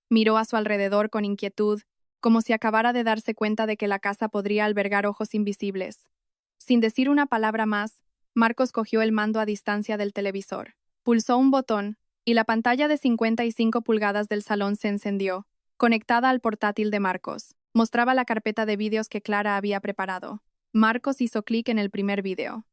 Miró a su alrededor con inquietud, como si acabara de darse cuenta de que la casa podría albergar ojos invisibles. Sin decir una palabra más, Marcos cogió el mando a distancia del televisor. Pulsó un botón, y la pantalla de 55 pulgadas del salón se encendió, conectada al portátil de Marcos. Mostraba la carpeta de vídeos que Clara había preparado. Marcos hizo clic en el primer vídeo.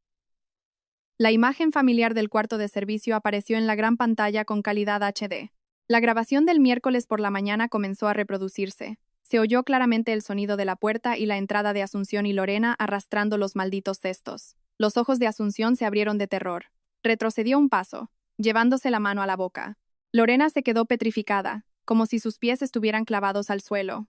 La imagen familiar del cuarto de servicio apareció en la gran pantalla con calidad HD. La grabación del miércoles por la mañana comenzó a reproducirse. Se oyó claramente el sonido de la puerta y la entrada de Asunción y Lorena arrastrando los malditos cestos. Los ojos de Asunción se abrieron de terror. Retrocedió un paso, llevándose la mano a la boca. Lorena se quedó petrificada, como si sus pies estuvieran clavados al suelo.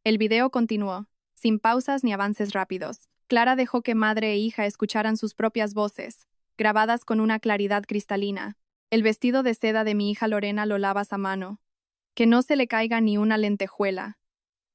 El video continuó, sin pausas ni avances rápidos. Clara dejó que madre e hija escucharan sus propias voces, grabadas con una claridad cristalina. El vestido de seda de mi hija Lorena lo lavas a mano. Que no se le caiga ni una lentejuela.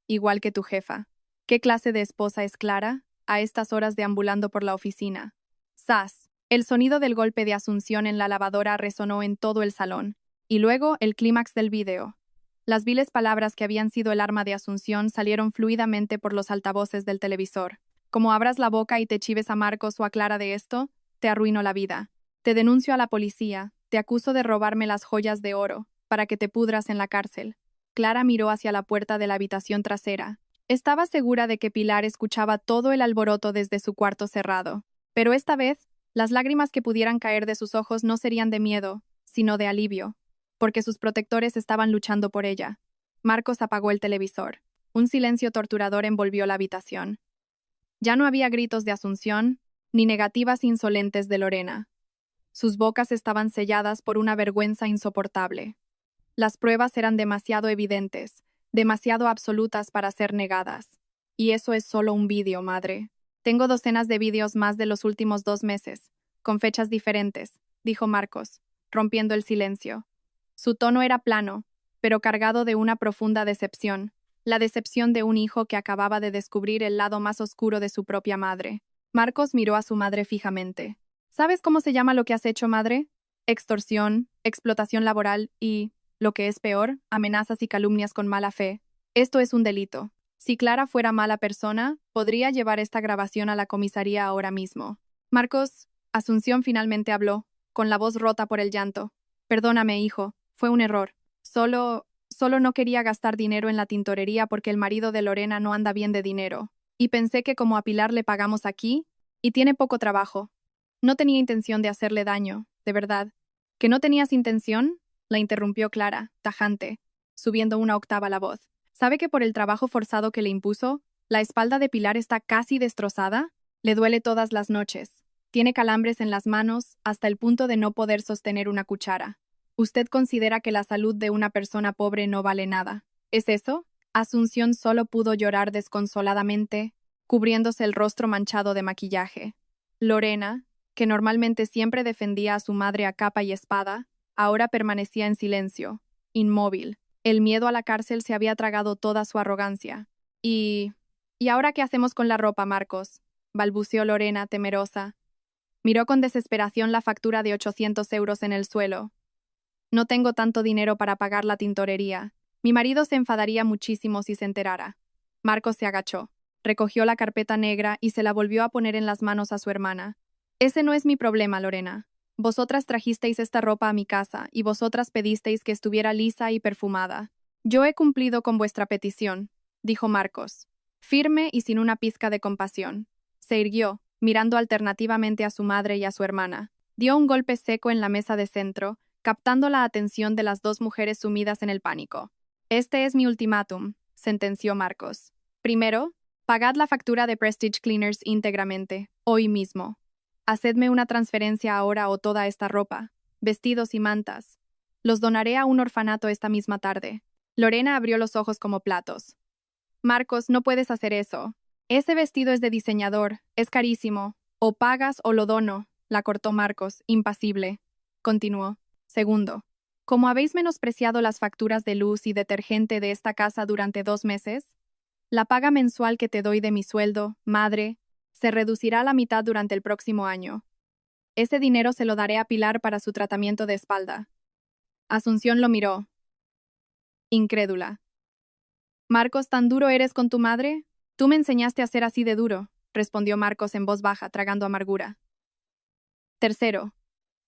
Igual que tu jefa. ¿Qué clase de esposa es Clara? A estas horas deambulando por la oficina. ¡Zas! El sonido del golpe de Asunción en la lavadora resonó en todo el salón. Y luego el clímax del vídeo. Las viles palabras que habían sido el arma de Asunción salieron fluidamente por los altavoces del televisor. Como abras la boca y te chives a Marcos o a Clara de esto, te arruino la vida. Te denuncio a la policía, te acuso de robarme las joyas de oro, para que te pudras en la cárcel. Clara miró hacia la puerta de la habitación trasera. Estaba segura de que Pilar escuchaba todo el alboroto desde su cuarto cerrado. Pero esta vez, las lágrimas que pudieran caer de sus ojos no serían de miedo, sino de alivio, porque sus protectores estaban luchando por ella. Marcos apagó el televisor. Un silencio torturador envolvió la habitación. Ya no había gritos de Asunción, ni negativas insolentes de Lorena. Sus bocas estaban selladas por una vergüenza insoportable. Las pruebas eran demasiado evidentes, demasiado absolutas para ser negadas. Y eso es solo un vídeo, madre. Tengo docenas de vídeos más de los últimos 2 meses, con fechas diferentes, dijo Marcos, rompiendo el silencio. Su tono era plano, pero cargado de una profunda decepción, la decepción de un hijo que acababa de descubrir el lado más oscuro de su propia madre. Marcos miró a su madre fijamente. ¿Sabes cómo se llama lo que has hecho, madre? Extorsión, explotación laboral y... Lo que es peor, amenazas y calumnias con mala fe. Esto es un delito. Si Clara fuera mala persona, podría llevar esta grabación a la comisaría ahora mismo. Marcos, Asunción finalmente habló, con la voz rota por el llanto. Perdóname, hijo, fue un error. Solo no quería gastar dinero en la tintorería porque el marido de Lorena no anda bien de dinero. Y pensé que como a Pilar le pagamos aquí, y tiene poco trabajo. No tenía intención de hacerle daño, de verdad. ¿Que no tenías intención? La interrumpió Clara, tajante, subiendo una octava la voz. ¿Sabe que por el trabajo forzado que le impuso, la espalda de Pilar está casi destrozada? Le duele todas las noches. Tiene calambres en las manos hasta el punto de no poder sostener una cuchara. ¿Usted considera que la salud de una persona pobre no vale nada? ¿Es eso? Asunción solo pudo llorar desconsoladamente, cubriéndose el rostro manchado de maquillaje. Lorena, que normalmente siempre defendía a su madre a capa y espada, ahora permanecía en silencio, inmóvil. El miedo a la cárcel se había tragado toda su arrogancia. ¿Y ahora qué hacemos con la ropa, Marcos? Balbuceó Lorena, temerosa. Miró con desesperación la factura de 800 euros en el suelo. No tengo tanto dinero para pagar la tintorería. Mi marido se enfadaría muchísimo si se enterara. Marcos se agachó, recogió la carpeta negra y se la volvió a poner en las manos a su hermana. Ese no es mi problema, Lorena. Vosotras trajisteis esta ropa a mi casa y vosotras pedisteis que estuviera lisa y perfumada. Yo he cumplido con vuestra petición, dijo Marcos, firme y sin una pizca de compasión. Se irguió, mirando alternativamente a su madre y a su hermana. Dio un golpe seco en la mesa de centro, captando la atención de las dos mujeres sumidas en el pánico. Este es mi ultimátum, sentenció Marcos. Primero, pagad la factura de Prestige Cleaners íntegramente, hoy mismo. Hacedme una transferencia ahora o toda esta ropa, vestidos y mantas. Los donaré a un orfanato esta misma tarde. Lorena abrió los ojos como platos. Marcos, no puedes hacer eso. Ese vestido es de diseñador, es carísimo. O pagas o lo dono, la cortó Marcos, impasible. Continuó. Segundo, como habéis menospreciado las facturas de luz y detergente de esta casa durante 2 meses, la paga mensual que te doy de mi sueldo, madre, se reducirá a la mitad durante el próximo año. Ese dinero se lo daré a Pilar para su tratamiento de espalda. Asunción lo miró, incrédula. Marcos, ¿tan duro eres con tu madre? Tú me enseñaste a ser así de duro, respondió Marcos en voz baja, tragando amargura. Tercero,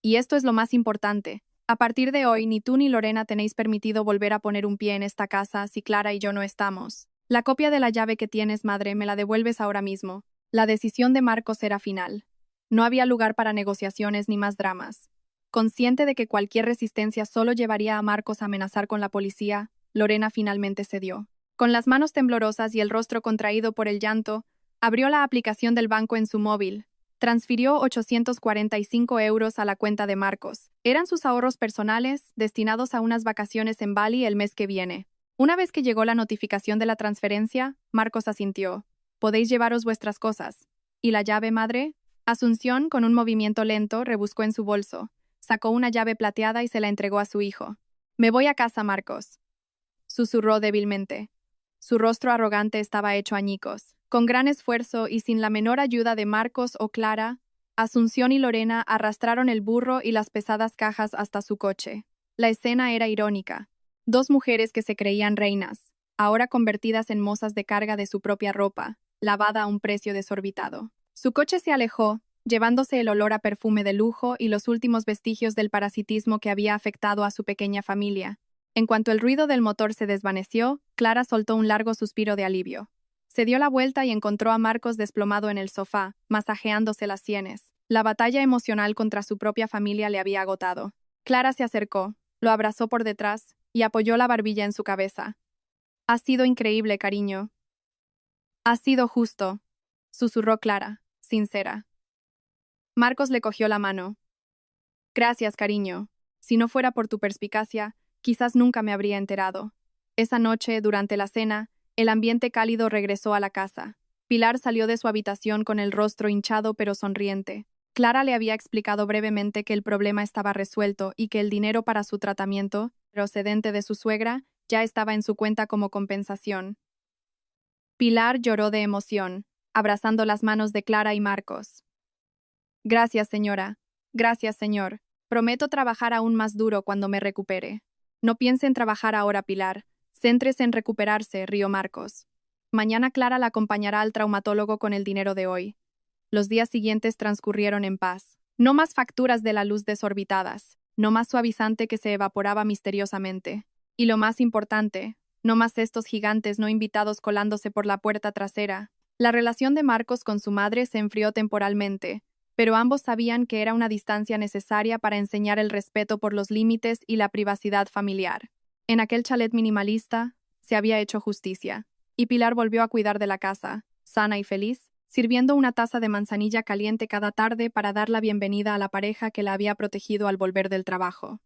y esto es lo más importante, a partir de hoy ni tú ni Lorena tenéis permitido volver a poner un pie en esta casa si Clara y yo no estamos. La copia de la llave que tienes, madre, me la devuelves ahora mismo. La decisión de Marcos era final. No había lugar para negociaciones ni más dramas. Consciente de que cualquier resistencia solo llevaría a Marcos a amenazar con la policía, Lorena finalmente cedió. Con las manos temblorosas y el rostro contraído por el llanto, abrió la aplicación del banco en su móvil. Transfirió 845 euros a la cuenta de Marcos. Eran sus ahorros personales, destinados a unas vacaciones en Bali el mes que viene. Una vez que llegó la notificación de la transferencia, Marcos asintió. Podéis llevaros vuestras cosas. ¿Y la llave, madre? Asunción, con un movimiento lento, rebuscó en su bolso. Sacó una llave plateada y se la entregó a su hijo. Me voy a casa, Marcos, susurró débilmente. Su rostro arrogante estaba hecho añicos. Con gran esfuerzo y sin la menor ayuda de Marcos o Clara, Asunción y Lorena arrastraron el burro y las pesadas cajas hasta su coche. La escena era irónica. 2 mujeres que se creían reinas, ahora convertidas en mozas de carga de su propia ropa, lavada a un precio desorbitado. Su coche se alejó, llevándose el olor a perfume de lujo y los últimos vestigios del parasitismo que había afectado a su pequeña familia. En cuanto el ruido del motor se desvaneció, Clara soltó un largo suspiro de alivio. Se dio la vuelta y encontró a Marcos desplomado en el sofá, masajeándose las sienes. La batalla emocional contra su propia familia le había agotado. Clara se acercó, lo abrazó por detrás y apoyó la barbilla en su cabeza. «Has sido increíble, cariño». «Has sido justo», susurró Clara, sincera. Marcos le cogió la mano. «Gracias, cariño. Si no fuera por tu perspicacia, quizás nunca me habría enterado». Esa noche, durante la cena, el ambiente cálido regresó a la casa. Pilar salió de su habitación con el rostro hinchado pero sonriente. Clara le había explicado brevemente que el problema estaba resuelto y que el dinero para su tratamiento, procedente de su suegra, ya estaba en su cuenta como compensación. Pilar lloró de emoción, abrazando las manos de Clara y Marcos. «Gracias, señora. Gracias, señor. Prometo trabajar aún más duro cuando me recupere». No piense en trabajar ahora, Pilar. Céntrese en recuperarse, rió Marcos. Mañana Clara la acompañará al traumatólogo con el dinero de hoy. Los días siguientes transcurrieron en paz. No más facturas de la luz desorbitadas, no más suavizante que se evaporaba misteriosamente. Y lo más importante, no más estos gigantes no invitados colándose por la puerta trasera. La relación de Marcos con su madre se enfrió temporalmente, pero ambos sabían que era una distancia necesaria para enseñar el respeto por los límites y la privacidad familiar. En aquel chalet minimalista, se había hecho justicia, y Pilar volvió a cuidar de la casa, sana y feliz, sirviendo una taza de manzanilla caliente cada tarde para dar la bienvenida a la pareja que la había protegido al volver del trabajo.